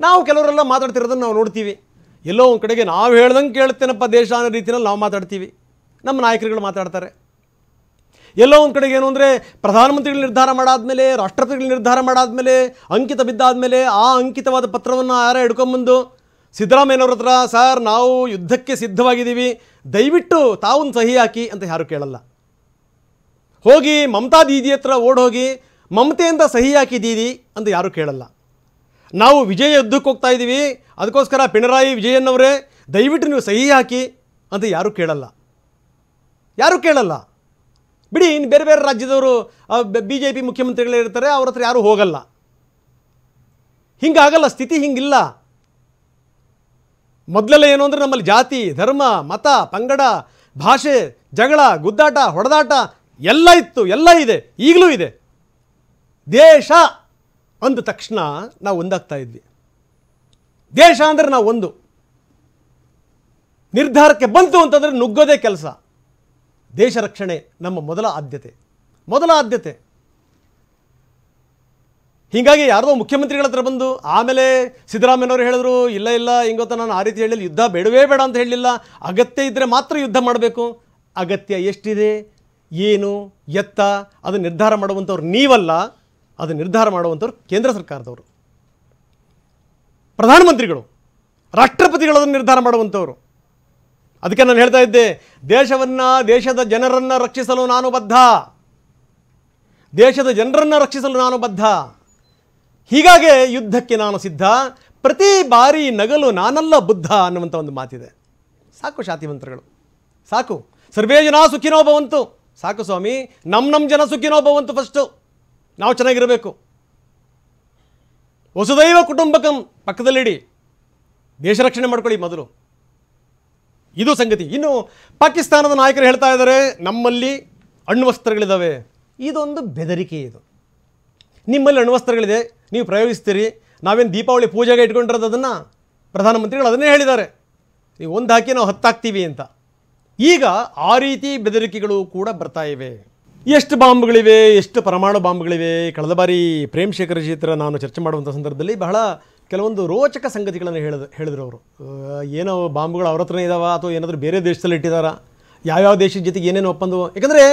ನಾವು ಕೆಲವರೆಲ್ಲ ಮಾತಾಡ್ತಿರೋದನ್ನು ನಾವು ನೋಡ್ತೀವಿ. ಎಲ್ಲೋ ಒಂದು ಕಡೆಗೆ ನಾವು ಹೇಳ್ದಂಗೆ ಕೇಳುತ್ತೇನಪ್ಪ ದೇಶ ಅನ್ನೋ ರೀತಿಯಲ್ಲಿ ನಾವು ಮಾತಾಡ್ತೀವಿ, ನಮ್ಮ ನಾಯಕರುಗಳು ಮಾತಾಡ್ತಾರೆ. ಎಲ್ಲೋ ಒಂದು ಕಡೆಗೆ ಏನು ಅಂದರೆ ಪ್ರಧಾನಮಂತ್ರಿಗಳು ನಿರ್ಧಾರ ಮಾಡಾದ್ಮೇಲೆ, ರಾಷ್ಟ್ರಪತಿಗಳು ನಿರ್ಧಾರ ಮಾಡಾದ್ಮೇಲೆ, ಅಂಕಿತ ಬಿದ್ದಾದಮೇಲೆ ಆ ಅಂಕಿತವಾದ ಪತ್ರವನ್ನು ಯಾರೇ ಹಿಡ್ಕೊಂಬಂದು ಸಿದ್ದರಾಮಯ್ಯನವ್ರ ಹತ್ರ, ಸರ್ ನಾವು ಯುದ್ಧಕ್ಕೆ ಸಿದ್ಧವಾಗಿದ್ದೀವಿ, ದಯವಿಟ್ಟು ತಾವೊಂದು ಸಹಿ ಹಾಕಿ ಅಂತ ಯಾರು ಕೇಳಲ್ಲ. ಹೋಗಿ ಮಮತಾ ದೀದಿ ಹತ್ರ ಓಡೋಗಿ ಮಮತೆಯಿಂದ ಸಹಿ ಹಾಕಿದ್ದೀರಿ ಅಂತ ಯಾರು ಕೇಳಲ್ಲ. ನಾವು ವಿಜಯ ಯುದ್ಧಕ್ಕೆ ಹೋಗ್ತಾ ಇದ್ದೀವಿ, ಅದಕ್ಕೋಸ್ಕರ ಪಿಣರಾಯಿ ವಿಜಯನ್ ಅವರೇ ದಯವಿಟ್ಟು ನೀವು ಸಹಿ ಹಾಕಿ ಅಂತ ಯಾರು ಕೇಳಲ್ಲ. ಯಾರು ಕೇಳಲ್ಲ ಬಿಡಿ. ಇನ್ನು ಬೇರೆ ಬೇರೆ ರಾಜ್ಯದವರು BJP ಮುಖ್ಯಮಂತ್ರಿಗಳೇ ಇರ್ತಾರೆ, ಅವ್ರ ಹತ್ರ ಯಾರೂ ಹೋಗಲ್ಲ. ಹಿಂಗಾಗಲ್ಲ, ಸ್ಥಿತಿ ಹಿಂಗಿಲ್ಲ. ಮೊದಲೆಲ್ಲ ಏನು ಅಂದರೆ ನಮ್ಮಲ್ಲಿ ಜಾತಿ, ಧರ್ಮ, ಮತ, ಪಂಗಡ, ಭಾಷೆ, ಜಗಳ, ಗುದ್ದಾಟ, ಹೊಡೆದಾಟ ಎಲ್ಲ ಇತ್ತು, ಎಲ್ಲ ಇದೆ, ಈಗಲೂ ಇದೆ. ದೇಶ ಅಂದ ತಕ್ಷಣ ನಾವು ಒಂದಾಗ್ತಾ ಇದ್ವಿ. ದೇಶ ಅಂದರೆ ನಾವು ಒಂದು ನಿರ್ಧಾರಕ್ಕೆ ಬಂತು ಅಂತಂದರೆ ನುಗ್ಗೋದೇ ಕೆಲಸ. ದೇಶ ರಕ್ಷಣೆ ನಮ್ಮ ಮೊದಲ ಆದ್ಯತೆ. ಹೀಗಾಗಿ ಯಾರ್ದೋ ಮುಖ್ಯಮಂತ್ರಿಗಳ ಹತ್ರ ಬಂದು ಆಮೇಲೆ ಸಿದ್ದರಾಮಯ್ಯನವರು ಹೇಳಿದ್ರು, ಇಲ್ಲ ಹಿಂಗೊತ್ತ ನಾನು ಆ ರೀತಿ ಹೇಳಿಲ್ಲ, ಯುದ್ಧ ಬೇಡವೇ ಬೇಡ ಅಂತ ಹೇಳಲಿಲ್ಲ, ಅಗತ್ಯ ಇದ್ದರೆ ಮಾತ್ರ ಯುದ್ಧ ಮಾಡಬೇಕು. ಅಗತ್ಯ ಎಷ್ಟಿದೆ, ಏನು, ಎತ್ತ ಅದು ನಿರ್ಧಾರ ಮಾಡುವಂಥವ್ರು ನೀವಲ್ಲ, ಅದು ನಿರ್ಧಾರ ಮಾಡುವಂಥವ್ರು ಕೇಂದ್ರ ಸರ್ಕಾರದವರು, ಪ್ರಧಾನಮಂತ್ರಿಗಳು, ರಾಷ್ಟ್ರಪತಿಗಳು ಅದನ್ನು ನಿರ್ಧಾರ ಮಾಡುವಂಥವ್ರು. ಅದಕ್ಕೆ ನಾನು ಹೇಳ್ತಾ ಇದ್ದೆ, ದೇಶದ ಜನರನ್ನು ರಕ್ಷಿಸಲು ನಾನು ಬದ್ಧ, ದೇಶದ ಜನರನ್ನು ರಕ್ಷಿಸಲು ನಾನು ಬದ್ಧ. ಹೀಗಾಗಿ ಯುದ್ಧಕ್ಕೆ ನಾನು ಸಿದ್ಧ, ಪ್ರತಿ ಬಾರಿ ನಗಲು ನಾನಲ್ಲ ಬುದ್ಧ ಅನ್ನುವಂಥ ಒಂದು ಮಾತಿದೆ. ಸಾಕು ಶಾತಿ ಮಂತ್ರಗಳು, ಸಾಕು. ಸರ್ವೇ ಜನ ಸುಖಿನೋ ಭವಂತು, ಸಾಕು ಸ್ವಾಮಿ. ನಮ್ಮ ಜನ ಸುಖಿನೋ ಭವಂತು. ಫಸ್ಟು ನಾವು ಚೆನ್ನಾಗಿರಬೇಕು. ವಸುದೈವ ಕುಟುಂಬಕಂ ಪಕ್ಕದಲ್ಲಿಡಿ, ದೇಶ ರಕ್ಷಣೆ ಮಾಡ್ಕೊಳ್ಳಿ ಮೊದಲು. ಇದು ಸಂಗತಿ. ಇನ್ನು ಪಾಕಿಸ್ತಾನದ ನಾಯಕರು ಹೇಳ್ತಾ ಇದ್ದಾರೆ, ನಮ್ಮಲ್ಲಿ ಅಣ್ವಸ್ತ್ರಗಳಿದ್ದಾವೆ. ಇದೊಂದು ಬೆದರಿಕೆ. ಇದು ನಿಮ್ಮಲ್ಲಿ ಅಣ್ವಸ್ತ್ರಗಳಿದೆ, ನೀವು ಪ್ರಯೋಗಿಸ್ತೀರಿ, ನಾವೇನು ದೀಪಾವಳಿ ಪೂಜೆಗೆ ಇಟ್ಕೊಂಡಿರೋದು ಅದನ್ನು ಪ್ರಧಾನಮಂತ್ರಿಗಳು ಅದನ್ನೇ ಹೇಳಿದ್ದಾರೆ, ನೀವು ಒಂದು ಹಾಕಿ ನಾವು 10 ಹಾಕ್ತೀವಿ ಅಂತ. ಈಗ ಆ ರೀತಿ ಬೆದರಿಕೆಗಳು ಕೂಡ ಬರ್ತಾ ಇವೆ. ಎಷ್ಟು ಬಾಂಬ್ಗಳಿವೆ, ಎಷ್ಟು ಪರಮಾಣು ಬಾಂಬ್ಗಳಿವೆ. ಕಳೆದ ಬಾರಿ ಪ್ರೇಮ್ ಶೇಖರ್ ಜಿ ಹತ್ರ ನಾನು ಚರ್ಚೆ ಮಾಡುವಂಥ ಸಂದರ್ಭದಲ್ಲಿ ಬಹಳ ಕೆಲವೊಂದು ರೋಚಕ ಸಂಗತಿಗಳನ್ನು ಹೇಳಿದ್ರು ಅವರು. ಏನೋ ಬಾಂಬ್ಗಳು ಅವ್ರ ಹತ್ರನೇ ಇದ್ದಾವ ಅಥವಾ ಏನಾದರೂ ಬೇರೆ ದೇಶದಲ್ಲಿ ಇಟ್ಟಿದ್ದಾರಾ, ಯಾವ್ಯಾವ ದೇಶದ ಜೊತೆಗೆ ಏನೇನು ಒಪ್ಪಂದ. ಯಾಕಂದರೆ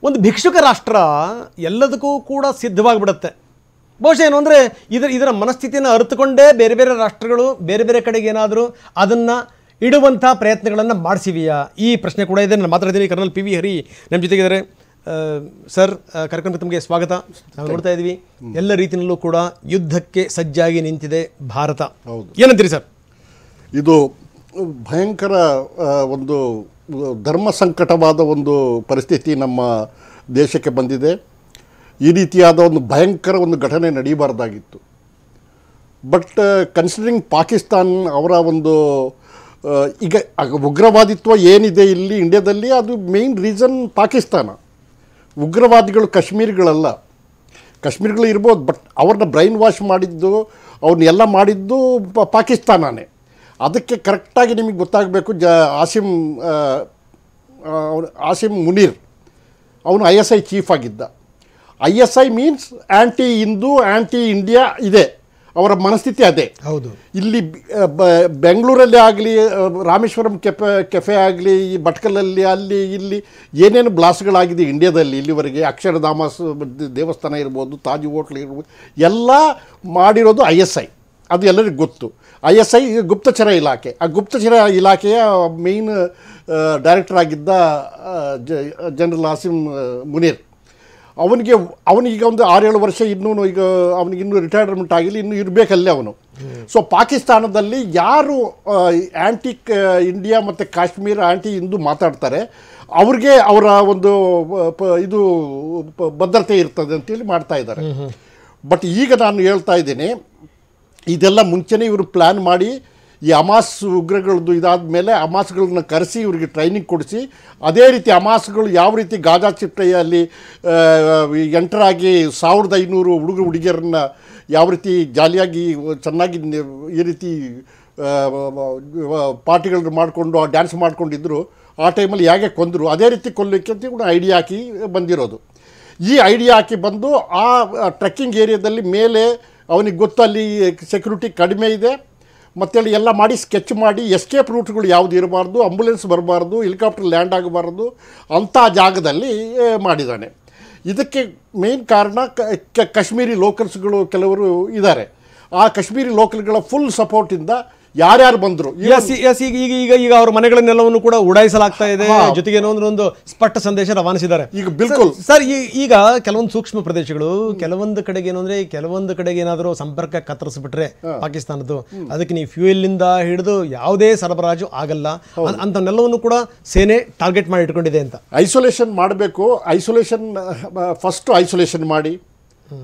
ಒಂದು ಭಿಕ್ಷುಕ ರಾಷ್ಟ್ರ ಎಲ್ಲದಕ್ಕೂ ಕೂಡ ಸಿದ್ಧವಾಗಿಬಿಡುತ್ತೆ. ಬಹುಶಃ ಏನು ಅಂದರೆ ಇದರ ಮನಸ್ಥಿತಿಯನ್ನು ಅರಿತುಕೊಂಡೇ ಬೇರೆ ಬೇರೆ ರಾಷ್ಟ್ರಗಳು ಬೇರೆ ಬೇರೆ ಕಡೆಗೆ ಏನಾದರೂ ಅದನ್ನು ಇಡುವಂಥ ಪ್ರಯತ್ನಗಳನ್ನು ಮಾಡಿಸಿವೆಯಾ, ಈ ಪ್ರಶ್ನೆ ಕೂಡ ಇದೆ. ನಾನು ಮಾತಾಡ್ತೀನಿ. ಕರ್ನಲ್ PV ಹರಿ ನಮ್ಮ ಜೊತೆಗಿದ್ದಾರೆ. ಸರ್, ಕಾರ್ಯಕ್ರಮಕ್ಕೆ ತಮಗೆ ಸ್ವಾಗತ. ನಾವು ನೋಡ್ತಾ ಇದ್ದೀವಿ ಎಲ್ಲ ರೀತಿಯಲ್ಲೂ ಕೂಡ ಯುದ್ಧಕ್ಕೆ ಸಜ್ಜಾಗಿ ನಿಂತಿದೆ ಭಾರತ. ಏನಂತೀರಿ ಸರ್? ಇದು ಭಯಂಕರ ಒಂದು ಧರ್ಮ ಸಂಕಟವಾದ ಒಂದು ಪರಿಸ್ಥಿತಿ ನಮ್ಮ ದೇಶಕ್ಕೆ ಬಂದಿದೆ. ಈ ರೀತಿಯಾದ ಒಂದು ಭಯಂಕರ ಒಂದು ಘಟನೆ ನಡೀಬಾರ್ದಾಗಿತ್ತು. ಬಟ್ ಕನ್ಸಿಡರಿಂಗ್ ಪಾಕಿಸ್ತಾನ್ ಅವರ ಒಂದು ಈಗ ಉಗ್ರವಾದಿತ್ವ ಏನಿದೆ ಇಲ್ಲಿ ಇಂಡಿಯಾದಲ್ಲಿ, ಅದು ಮೇನ್ ರೀಸನ್ ಪಾಕಿಸ್ತಾನ. ಉಗ್ರವಾದಿಗಳು ಕಾಶ್ಮೀರಿಗಳಲ್ಲ, ಕಾಶ್ಮೀರಿಗಳು ಇರ್ಬೋದು, ಬಟ್ ಅವ್ರನ್ನ ಬ್ರೈನ್ ವಾಶ್ ಮಾಡಿದ್ದು, ಅವ್ರನ್ನೆಲ್ಲ ಮಾಡಿದ್ದು ಪಾಕಿಸ್ತಾನನೇ. ಅದಕ್ಕೆ ಕರೆಕ್ಟಾಗಿ ನಿಮಗೆ ಗೊತ್ತಾಗಬೇಕು. ಆಸಿಮ್ ಮುನೀರ್ ಅವನು ISI ಚೀಫ್ ಆಗಿದ್ದ. ISI ಮೀನ್ಸ್ ಆ್ಯಂಟಿ ಹಿಂದೂ, ಆ್ಯಂಟಿ ಇಂಡಿಯಾ ಇದೆ ಅವರ ಮನಸ್ಥಿತಿ. ಅದೇ ಹೌದು. ಇಲ್ಲಿ ಬೆಂಗಳೂರಲ್ಲಿ ಆಗಲಿ, ರಾಮೇಶ್ವರಂ ಕೆಫೆ ಆಗಲಿ, ಈ ಭಟ್ಕಲಲ್ಲಿ ಅಲ್ಲಿ ಇಲ್ಲಿ ಏನೇನು ಬ್ಲಾಸ್ಟ್ಗಳಾಗಿದೆ ಇಂಡಿಯಾದಲ್ಲಿ ಇಲ್ಲಿವರೆಗೆ, ಅಕ್ಷರಧಾಮ ದೇವಸ್ಥಾನ ಇರ್ಬೋದು, ತಾಜ್ ಹೋಟ್ಲ್ ಇರ್ಬೋದು, ಎಲ್ಲ ಮಾಡಿರೋದು ISI. ಅದು ಎಲ್ಲರಿಗೂ ಗೊತ್ತು. ISI ಗುಪ್ತಚರ ಇಲಾಖೆ. ಆ ಗುಪ್ತಚರ ಇಲಾಖೆಯ ಮೇಯ್ನ್ ಡೈರೆಕ್ಟರ್ ಆಗಿದ್ದ ಜನರಲ್ ಆಸಿಮ್ ಮುನೀರ್. ಅವನಿಗೆ ಒಂದು 6-7 ವರ್ಷ ಈಗ ಅವನಿಗಿನ್ನೂ ರಿಟೈರ್ಮೆಂಟ್ ಆಗಿಲ್ಲ, ಇನ್ನೂ ಇರಬೇಕಲ್ಲೇ ಅವನು. ಸೊ ಪಾಕಿಸ್ತಾನದಲ್ಲಿ ಯಾರು ಆ್ಯಂಟಿ ಇಂಡಿಯಾ ಮತ್ತು ಕಾಶ್ಮೀರ ಆ್ಯಂಟಿ ಹಿಂದೂ ಮಾತಾಡ್ತಾರೆ ಅವ್ರಿಗೆ ಅವರ ಒಂದು ಇದು ಭದ್ರತೆ ಇರ್ತದೆ ಅಂತೇಳಿ ಮಾಡ್ತಾ ಇದ್ದಾರೆ. ಬಟ್ ಈಗ ನಾನು ಹೇಳ್ತಾ ಇದ್ದೀನಿ, ಇದೆಲ್ಲ ಮುಂಚೆನೇ ಇವರು ಪ್ಲ್ಯಾನ್ ಮಾಡಿ ಈ ಹಮಾಸ್ ಉಗ್ರಗಳದ್ದು ಇದಾದ ಮೇಲೆ ಹಮಾಸ್ಗಳನ್ನ ಕರೆಸಿ ಇವರಿಗೆ ಟ್ರೈನಿಂಗ್ ಕೊಡಿಸಿ, ಅದೇ ರೀತಿ ಹಮಾಸ್ಗಳು ಯಾವ ರೀತಿ ಗಾಜಾ ಚಿಟ್ಟೆಯಲ್ಲಿ ಎಂಟರಾಗಿ 1500 ಹುಡುಗಿಯರನ್ನ ಯಾವ ರೀತಿ ಜಾಲಿಯಾಗಿ ಚೆನ್ನಾಗಿ ಈ ರೀತಿ ಪಾರ್ಟಿಗಳನ್ನ ಮಾಡಿಕೊಂಡು ಡ್ಯಾನ್ಸ್ ಮಾಡ್ಕೊಂಡಿದ್ರು, ಆ ಟೈಮಲ್ಲಿ ಹೇಗೆ ಕೊಂದರು ಅದೇ ರೀತಿ ಕೊಲ್ಲಲಿಕ್ಕೆ ಅಂತ ಕೂಡ ಐಡಿಯಾ ಹಾಕಿ ಬಂದಿರೋದು. ಈ ಐಡಿಯಾ ಹಾಕಿ ಬಂದು ಆ ಟ್ರೆಕ್ಕಿಂಗ್ ಏರಿಯಾದಲ್ಲಿ ಮೇಲೆ ಅವನಿಗೆ ಗೊತ್ತು ಅಲ್ಲಿ ಸೆಕ್ಯೂರಿಟಿ ಕಡಿಮೆ ಇದೆ ಮತ್ತೇಳಿ ಎಲ್ಲ ಮಾಡಿ ಸ್ಕೆಚ್ ಮಾಡಿ ಎಸ್ಕೇಪ್ ರೂಟ್ಗಳು ಯಾವುದು ಇರಬಾರ್ದು, ಆಂಬುಲೆನ್ಸ್ ಬರಬಾರ್ದು, ಹೆಲಿಕಾಪ್ಟರ್ ಲ್ಯಾಂಡ್ ಆಗಬಾರ್ದು ಅಂಥ ಜಾಗದಲ್ಲಿ ಮಾಡಿದ್ದಾನೆ. ಇದಕ್ಕೆ ಮೇನ್ ಕಾರಣ ಕಾಶ್ಮೀರಿ ಲೋಕಲ್ಸ್ಗಳು ಕೆಲವರು ಇದ್ದಾರೆ. ಆ ಕಾಶ್ಮೀರಿ ಲೋಕಲ್ಗಳ ಫುಲ್ ಸಪೋರ್ಟಿಂದ ಯಾರ್ಯಾರು ಬಂದರು ಈಗ ಅವ್ರ ಮನೆಗಳನ್ನೆಲ್ಲವನ್ನು ಕೂಡ ಉಡಾಯಿಸಲಾಗ್ತಾ ಇದೆ. ಜೊತೆಗೆ ಒಂದು ಸ್ಪಷ್ಟ ಸಂದೇಶ ರವಾನಿಸಿದ್ದಾರೆ. ಈಗ ಬಿಲ್ಕುಲ್ ಸರ್, ಈಗ ಕೆಲವೊಂದು ಸೂಕ್ಷ್ಮ ಪ್ರದೇಶಗಳು ಕೆಲವೊಂದು ಕಡೆಗೆ ಕೆಲವೊಂದು ಕಡೆಗೆ ಏನಾದರೂ ಸಂಪರ್ಕ ಕತ್ತರಿಸ್ಬಿಟ್ರೆ ಪಾಕಿಸ್ತಾನದ್ದು, ಅದಕ್ಕೆ ನೀವು ಫ್ಯೂಯಲ್ ಇಂದ ಹಿಡಿದು ಯಾವುದೇ ಸರಬರಾಜು ಆಗಲ್ಲ ಅಂತನ್ನೆಲ್ಲವನ್ನು ಕೂಡ ಸೇನೆ ಟಾರ್ಗೆಟ್ ಮಾಡಿ ಇಟ್ಕೊಂಡಿದೆ ಅಂತ. ಐಸೋಲೇಷನ್ ಮಾಡಬೇಕು. ಫಸ್ಟ್ ಐಸೋಲೇಷನ್ ಮಾಡಿ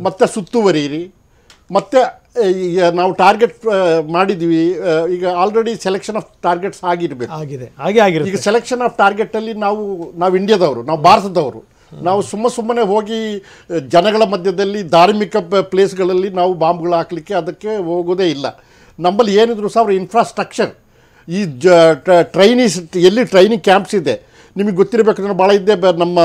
ಮತ್ತೆ ಸುತ್ತುವರಿಯಿರಿ. ಮತ್ತು ನಾವು ಟಾರ್ಗೆಟ್ ಮಾಡಿದ್ವಿ, ಈಗ ಆಲ್ರೆಡಿ ಸೆಲೆಕ್ಷನ್ ಆಫ್ ಟಾರ್ಗೆಟ್ಸ್ ಆಗಿರಬೇಕು. ಈಗ ಸೆಲೆಕ್ಷನ್ ಆಫ್ ಟಾರ್ಗೆಟಲ್ಲಿ ನಾವು ಇಂಡಿಯಾದವರು, ನಾವು ಭಾರತದವರು, ನಾವು ಸುಮ್ಮನೆ ಹೋಗಿ ಜನಗಳ ಮಧ್ಯದಲ್ಲಿ ಧಾರ್ಮಿಕ ಪ್ಲೇಸ್ಗಳಲ್ಲಿ ನಾವು ಬಾಂಬ್ಗಳು ಹಾಕಲಿಕ್ಕೆ ಅದಕ್ಕೆ ಹೋಗೋದೇ ಇಲ್ಲ. ನಮ್ಮಲ್ಲಿ ಏನಿದ್ರು ಸಹ ಅವ್ರ ಇನ್ಫ್ರಾಸ್ಟ್ರಕ್ಚರ್, ಈ ಟ್ರೈನೀಸ್ ಎಲ್ಲಿ ಟ್ರೈನಿಂಗ್ ಕ್ಯಾಂಪ್ಸ್ ಇದೆ ನಿಮಗೆ ಗೊತ್ತಿರಬೇಕು. ನಾನು ಭಾಳ ಇದ್ದೆ, ನಮ್ಮ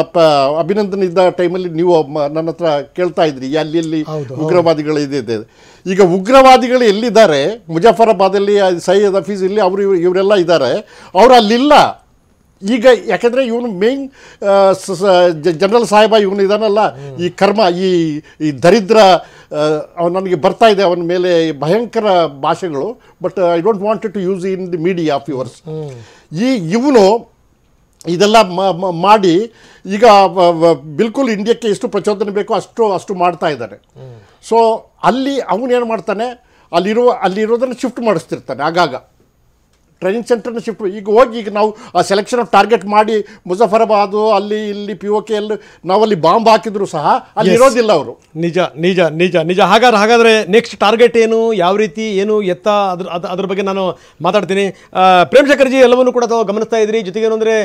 ಅಭಿನಂದನ್ ಇದ್ದ ಟೈಮಲ್ಲಿ ನೀವು ನನ್ನ ಹತ್ರ ಕೇಳ್ತಾ ಇದ್ರಿ ಅಲ್ಲಿ ಉಗ್ರವಾದಿಗಳು ಇದೆ. ಈಗ ಉಗ್ರವಾದಿಗಳು ಎಲ್ಲಿದ್ದಾರೆ, ಮುಜಫರಾಬಾದಲ್ಲಿ ಸೈಯದ್ ಹಫೀಜ್ ಇಲ್ಲಿ ಇವರೆಲ್ಲ ಇದ್ದಾರೆ, ಅವರು ಅಲ್ಲಿಲ್ಲ ಈಗ. ಯಾಕೆಂದರೆ ಇವನು ಮೇನ್ ಜನರಲ್ ಸಾಹೇಬ ಇವನು ಇದಾನಲ್ಲ, ಈ ಕರ್ಮ ಈ ದರಿದ್ರ ನನಗೆ ಬರ್ತಾ ಇದೆ ಅವನ ಮೇಲೆ ಭಯಂಕರ ಭಾಷೆಗಳು. But I don't want to use in the media of yours. ಇವನು ಇದೆಲ್ಲ ಮಾಡಿ ಈಗ ಬಿಲ್ಕುಲ್ ಇಂಡಿಯಾಕ್ಕೆ ಎಷ್ಟು ಪ್ರಚೋದನೆ ಬೇಕೋ ಅಷ್ಟು ಮಾಡ್ತಾ ಇದ್ದಾನೆ. ಸೊ ಅಲ್ಲಿ ಅವನೇನು ಮಾಡ್ತಾನೆ, ಅಲ್ಲಿರೋದನ್ನು ಶಿಫ್ಟ್ ಮಾಡಿಸ್ತಿರ್ತಾನೆ ಆಗಾಗ. ಟ್ರೈನಿಂಗ್ ಸೆಂಟರ್ನ ಶಿಫ್ಟ್ ಈಗ ನಾವು ಆ ಸೆಲೆಕ್ಷನ್ ಆಫ್ ಟಾರ್ಗೆಟ್ ಮಾಡಿ ಮುಜಫರಾಬಾದು ಅಲ್ಲಿ ಇಲ್ಲಿ POK ಅಲ್ಲಿ ನಾವಲ್ಲಿ ಬಾಂಬ್ ಹಾಕಿದ್ರು ಸಹ ಅಲ್ಲಿ ಇರೋದಿಲ್ಲ ಅವರು. ನಿಜ. ಹಾಗಾದ್ರೆ ನೆಕ್ಸ್ಟ್ ಟಾರ್ಗೆಟ್ ಏನು, ಯಾವ ರೀತಿ ಏನು ಎತ್ತ, ಅದ್ರ ಬಗ್ಗೆ ನಾನು ಮಾತಾಡ್ತೀನಿ. ಪ್ರೇಮ್ ಶೇಖರ್ಜಿ ಎಲ್ಲವನ್ನೂ ಕೂಡ ತಾವು ಗಮನಿಸ್ತಾ ಇದ್ರಿ. ಜೊತೆಗೆ ಏನಂದರೆ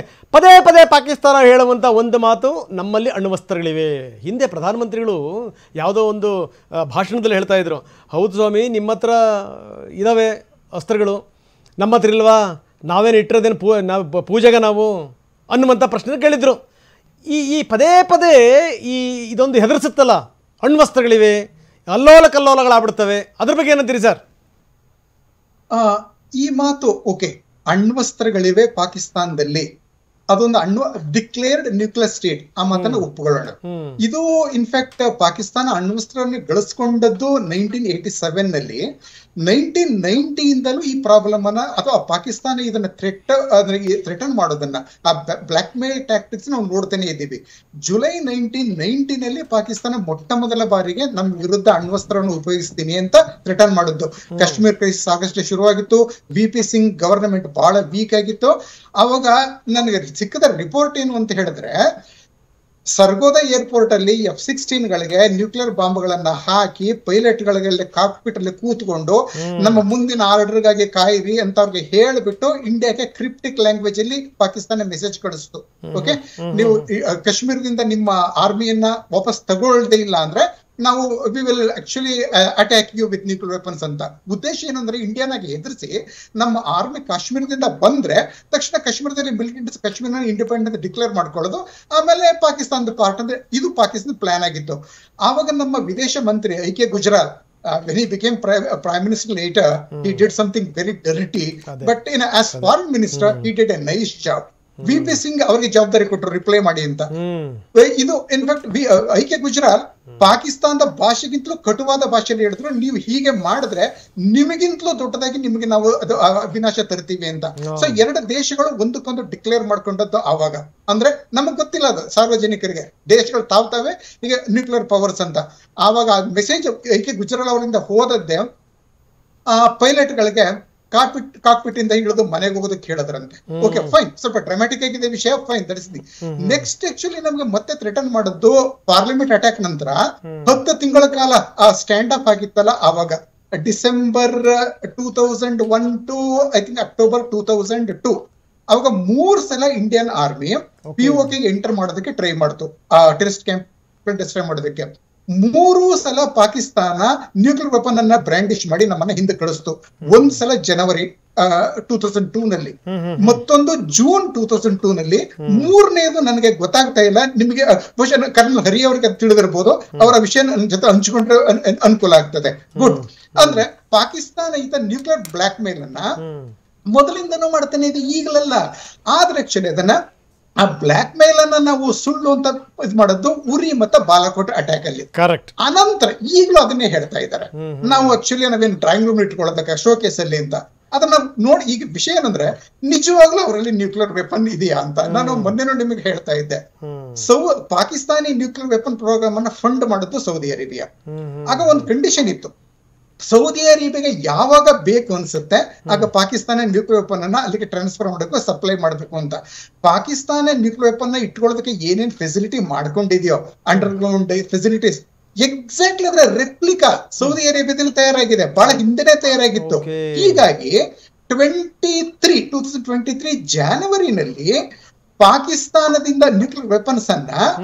ಪದೇ ಪಾಕಿಸ್ತಾನ ಹೇಳುವಂಥ ಒಂದು ಮಾತು, ನಮ್ಮಲ್ಲಿ ಅಣ್ವಸ್ತ್ರಗಳಿವೆ. ಹಿಂದೆ ಪ್ರಧಾನಮಂತ್ರಿಗಳು ಯಾವುದೋ ಒಂದು ಭಾಷಣದಲ್ಲಿ ಹೇಳ್ತಾ ಇದ್ರು, ಹೌದು ಸ್ವಾಮಿ ನಿಮ್ಮ ಹತ್ರ ಇದ್ದಾವೆ ಅಸ್ತ್ರಗಳು, ನಮ್ಮ ಹತ್ರ ಇಲ್ವಾ, ನಾವೇನು ಇಟ್ಟಿರೋದೇನು ಪೂಜೆಗೆ ನಾವು ಅನ್ನುವಂಥ ಪ್ರಶ್ನೆ ಕೇಳಿದರು. ಈ ಪದೇ ಇದೊಂದು ಹೆದರಿಸುತ್ತಲ್ಲ, ಅಣ್ವಸ್ತ್ರಗಳಿವೆ, ಅಲ್ಲೋಲ ಕಲ್ಲೋಲಗಳಾಗ್ಬಿಡ್ತವೆ, ಅದ್ರ ಬಗ್ಗೆ ಏನಂತೀರಿ ಸರ್? ಈ ಮಾತು ಓಕೆ, ಅಣ್ವಸ್ತ್ರಗಳಿವೆ ಪಾಕಿಸ್ತಾನದಲ್ಲಿ, ಅದೊಂದು ಡಿಕ್ಲೇರ್ಡ್ ನ್ಯೂಕ್ಲಿಯರ್ ಸ್ಟೇಟ್, ಆ ಮಾತನ್ನ ಒಪ್ಪುಕೊಳ್ಳೋಣ. ಇದು ಇನ್ಫ್ಯಾಕ್ಟ್ ಪಾಕಿಸ್ತಾನ ಅಣ್ವಸ್ತ್ರವನ್ನು ಗಳಿಸ್ಕೊಂಡದ್ದು 1987 ನಲ್ಲಿ. 1990 ಇಂದಲೂ ಈ ಪ್ರಾಬ್ಲಮ್ ಅನ್ನ, ಅಥವಾ ಪಾಕಿಸ್ತಾನ ಇದನ್ನ ಥ್ರೆಟನ್ ಮಾಡೋದನ್ನ, ಆ ಬ್ಲಾಕ್ ಮೇಲ್ ಟ್ಯಾಕ್ಟಿಕ್ಸ್ ನಾವು ನೋಡ್ತಾನೆ ಇದ್ದೀವಿ. ಜುಲೈ 1990 ನಲ್ಲಿ ಪಾಕಿಸ್ತಾನ ಮೊಟ್ಟ ಮೊದಲ ಬಾರಿಗೆ ನಮ್ಮ ವಿರುದ್ಧ ಅಣ್ವಸ್ತ್ರವನ್ನು ಉಪಯೋಗಿಸ್ತೀನಿ ಅಂತ ಥ್ರೆಟನ್ ಮಾಡಿದ್ದು. ಕಾಶ್ಮೀರ್ ಕ್ರೈಸಿಸ್ ಆಗಷ್ಟೇ ಶುರುವಾಗಿತ್ತು. VP ಸಿಂಗ್ ಗವರ್ನಮೆಂಟ್ ಬಹಳ ವೀಕ್ ಆಗಿತ್ತು. ಅವಾಗ ನನಗೆ ಸಿಕ್ಕದ ರಿಪೋರ್ಟ್ ಏನು ಅಂತ ಹೇಳಿದ್ರೆ, ಸರ್ಗೋದಾ ಏರ್ಪೋರ್ಟ್ ಅಲ್ಲಿ F-16ಗಳಿಗೆ ನ್ಯೂಕ್ಲಿಯರ್ ಬಾಂಬ್ಗಳನ್ನ ಹಾಕಿ ಪೈಲಟ್ಗಳಿಗೆ ಕಾಕ್ಪಿಟ್ ಅಲ್ಲಿ ಕೂತ್ಕೊಂಡು ನಮ್ಮ ಮುಂದಿನ ಆರ್ಡರ್ಗಾಗಿ ಕಾಯಿರಿ ಅಂತ ಅವ್ರಿಗೆ ಹೇಳ್ಬಿಟ್ಟು ಇಂಡಿಯಾಕ್ಕೆ ಕ್ರಿಪ್ಟಿಕ್ ಲ್ಯಾಂಗ್ವೇಜ್ ಅಲ್ಲಿ ಪಾಕಿಸ್ತಾನ ಮೆಸೇಜ್ ಕಳಿಸ್ತು. ಓಕೆ, ನೀವು ಕಾಶ್ಮೀರದಿಂದ ನಿಮ್ಮ ಆರ್ಮಿಯನ್ನ ವಾಪಸ್ ತಗೊಳ್ಳದೇ ಇಲ್ಲ ಅಂದ್ರೆ ನಾವು we will actually attack you with nuclear weapons ಅಂತ. ಉದ್ದೇಶ ಏನಂದ್ರೆ ಇಂಡಿಯಾನಾಗೆ ಎದುರಿಸಿ ನಮ್ಮ ಆರ್ಮಿ ಕಾಶ್ಮೀರದಿಂದ ಬಂದ್ರೆ ತಕ್ಷಣ ಕಾಶ್ಮೀರದಲ್ಲಿ ಕಾಶ್ಮೀರ ಇಂಡಿಪೆಂಡೆಂಟ್ ಡಿಕ್ಲೇರ್ ಮಾಡ್ಕೊಳ್ಳೋದು, ಆಮೇಲೆ ಪಾಕಿಸ್ತಾನದ ಪಾರ್ಟ್ ಅಂದ್ರೆ ಇದು ಪಾಕಿಸ್ತಾನದ ಪ್ಲಾನ್ ಆಗಿತ್ತು. ಆವಾಗ ನಮ್ಮ ವಿದೇಶ ಮಂತ್ರಿ ಐಕೆ Gujral, when he became prime minister later, he did something very dirty, but as foreign minister he did a nice job. VP Singh ಅವರಿಗೆ ಜವಾಬ್ದಾರಿ ಕೊಟ್ಟರು ರಿಪ್ಲೈ ಮಾಡಿ ಅಂತ. ಇದು ಇನ್ಫ್ಯಾಕ್ಟ್ ಐಕೆ ಗುಜರಾಲ್ ಪಾಕಿಸ್ತಾನದ ಭಾಷೆಗಿಂತಲೂ ಕಟುವಾದ ಭಾಷೆಯಲ್ಲಿ ಹೇಳಿದ್ರು, ನೀವು ಹೀಗೆ ಮಾಡಿದ್ರೆ ನಿಮಗಿಂತಲೂ ದೊಡ್ಡದಾಗಿ ನಿಮಗೆ ನಾವು ಅದು ವಿನಾಶ ತರ್ತೀವಿ ಅಂತ. ಸೊ ಎರಡು ದೇಶಗಳು ಒಂದಕ್ಕೊಂದು ಡಿಕ್ಲೇರ್ ಮಾಡ್ಕೊಂಡದ್ದು ಆವಾಗ. ಅಂದ್ರೆ ನಮಗ್ ಗೊತ್ತಿಲ್ಲ ಅದು ಸಾರ್ವಜನಿಕರಿಗೆ, ದೇಶಗಳು ತಾವ್ತಾವೆ ಈಗ ನ್ಯೂಕ್ಲಿಯರ್ ಪವರ್ಸ್ ಅಂತ. ಆವಾಗ ಮೆಸೇಜ್ ಐಕೆ ಗುಜರಾಲ್ ಅವರಿಂದ ಹೋದದ್ದೇ ಪೈಲಟ್ಗಳಿಗೆ ಕಾಕ್ಪಿಟ್ ಇಂದ ಇಳಿದು ಮನೆಗೆ ಹೋಗೋದಕ್ಕೆ ಹೇಳಿದ್ರಂತೆ. ಓಕೆ ಫೈನ್, ಸ್ವಲ್ಪ ಡ್ರಾಮ್ಯಾಟಿಕ್ ಆಗಿದೆ ವಿಷಯ, fine, that is the next. Actually ನಮ್ಗೆ ಮತ್ತೆ ಥ್ರೆಟನ್ ಮಾಡಿದ್ದು ಪಾರ್ಲಿಮೆಂಟ್ ಅಟ್ಯಾಕ್ ನಂತರ 10 ತಿಂಗಳ ಕಾಲ ಆ ಸ್ಟ್ಯಾಂಡ್ ಅಪ್ ಆಗಿತ್ತಲ್ಲ ಆವಾಗ. December 2001 to I think October 2002 ಅವಾಗ 3 ಸಲ ಇಂಡಿಯನ್ ಆರ್ಮಿ POK ಎಂಟರ್ ಮಾಡೋದಕ್ಕೆ ಟ್ರೈ ಮಾಡ್ತು, ಟೆರರಿಸ್ಟ್ ಕ್ಯಾಂಪ್ ಡಿಸ್ಟ್ರಾಯ್ ಮಾಡೋದಕ್ಕೆ. 3 ಸಲ ಪಾಕಿಸ್ತಾನ ನ್ಯೂಕ್ಲಿಯರ್ ವೆಪನ್ ಅನ್ನ ಬ್ರ್ಯಾಂಡಿಶ್ ಮಾಡಿ ನಮ್ಮನ್ನ ಹಿಂದೆ ಕಳಿಸ್ತು. ಒಂದ್ ಸಲ ಜನವರಿ 2002 ನಲ್ಲಿ, ಮತ್ತೊಂದು ಜೂನ್ 2002 ನಲ್ಲಿ, ಮೂರನೇದು ನನಗೆ ಗೊತ್ತಾಗ್ತಾ ಇಲ್ಲ, ನಿಮಗೆ ಬಹುಶಃ ಕರ್ನಲ್ ಹರಿ ಅವರಿಗೆ ತಿಳಿದಿರ್ಬೋದು, ಅವರ ವಿಷಯ ನನ್ನ ಜೊತೆ ಹಂಚಿಕೊಂಡ್ರೆ ಅನುಕೂಲ ಆಗ್ತದೆ. ಗುಡ್. ಅಂದ್ರೆ ಪಾಕಿಸ್ತಾನ ಈತ ನ್ಯೂಕ್ಲಿಯರ್ ಬ್ಲಾಕ್ ಮೇಲ್ ಅನ್ನ ಮೊದಲಿಂದನೂ ಮಾಡ್ತಾನೆ ಇದೆ, ಈಗಲಲ್ಲ. ಆದ್ರೆ ಆಕ್ಚುಲಿ ಅದನ್ನ ಆ ಬ್ಲಾಕ್ ಮೇಲ್ ಅನ್ನ ನಾವು ಸುಳ್ಳು ಅಂತ ಇದು ಮಾಡೋದು ಉರಿ ಮತ್ತೆ ಬಾಲಾಕೋಟ್ ಅಟ್ಯಾಕ್ ಅಲ್ಲಿ. ಕರೆಕ್ಟ್. ಅನಂತರ ಈಗಲೂ ಅದನ್ನೇ ಹೇಳ್ತಾ ಇದ್ದಾರೆ. ನಾವು ಆಕ್ಚುಲಿ ನಾವೇನು ಡ್ರಾಯಿಂಗ್ ರೂಮ್ ಇಟ್ಕೊಳ್ಳೋದಕ್ಕೆ ಶೋಕೇಸ್ ಅಲ್ಲಿ ಅಂತ ಅದನ್ನ ನೋಡಿ. ಈಗ ವಿಷಯ ಏನಂದ್ರೆ ನಿಜವಾಗ್ಲೂ ಅವರಲ್ಲಿ ನ್ಯೂಕ್ಲಿಯರ್ ವೆಪನ್ ಇದೆಯಾ ಅಂತ ನಾನು ಮೊನ್ನೆ ನಿಮಗೆ ಹೇಳ್ತಾ ಇದ್ದೆ. ಪಾಕಿಸ್ತಾನಿ ನ್ಯೂಕ್ಲಿಯರ್ ವೆಪನ್ ಪ್ರೋಗ್ರಾಮ್ ಅನ್ನ ಫಂಡ್ ಮಾಡಿದ್ದು ಸೌದಿ ಅರೇಬಿಯಾ. ಆಗ ಒಂದು ಕಂಡೀಷನ್ ಇತ್ತು, ಸೌದಿ ಅರೇಬಿಯಾಗೆ ಯಾವಾಗ ಬೇಕು ಅನ್ಸುತ್ತೆ ಆಗ ಪಾಕಿಸ್ತಾನ ನ್ಯೂಕ್ಲಿಯರ್ ವೆಪನ್ ಅನ್ನ ಅಲ್ಲಿಗೆ ಟ್ರಾನ್ಸ್ಫರ್ ಮಾಡಬೇಕು, ಸಪ್ಲೈ ಮಾಡಬೇಕು ಅಂತ. ಪಾಕಿಸ್ತಾನ ನ್ಯೂಕ್ಲಿಯರ್ ವೆಪನ್ ನ ಇಟ್ಕೊಳ್ಳೋದಕ್ಕೆ ಏನೇನ್ ಫೆಸಿಲಿಟಿ ಮಾಡ್ಕೊಂಡಿದ್ಯೋ, ಅಂಡರ್ ಗ್ರೌಂಡ್ ಫೆಸಿಲಿಟೀಸ್, ಎಕ್ಸಾಕ್ಟ್ಲಿ ಅದರ ರೆಪ್ಲಿಕಾ ಸೌದಿ ಅರೇಬಿಯಾದಲ್ಲಿ ತಯಾರಾಗಿದೆ, ಬಹಳ ಹಿಂದೆನೆ ತಯಾರಾಗಿತ್ತು. ಹೀಗಾಗಿ 2023 ಜಾನ್ವರಿನಲ್ಲಿ ಪಾಕಿಸ್ತಾನದಿಂದ ನ್ಯೂಕ್ಲಿಯರ್ ವೆಪನ್ಸ್ ಅನ್ನ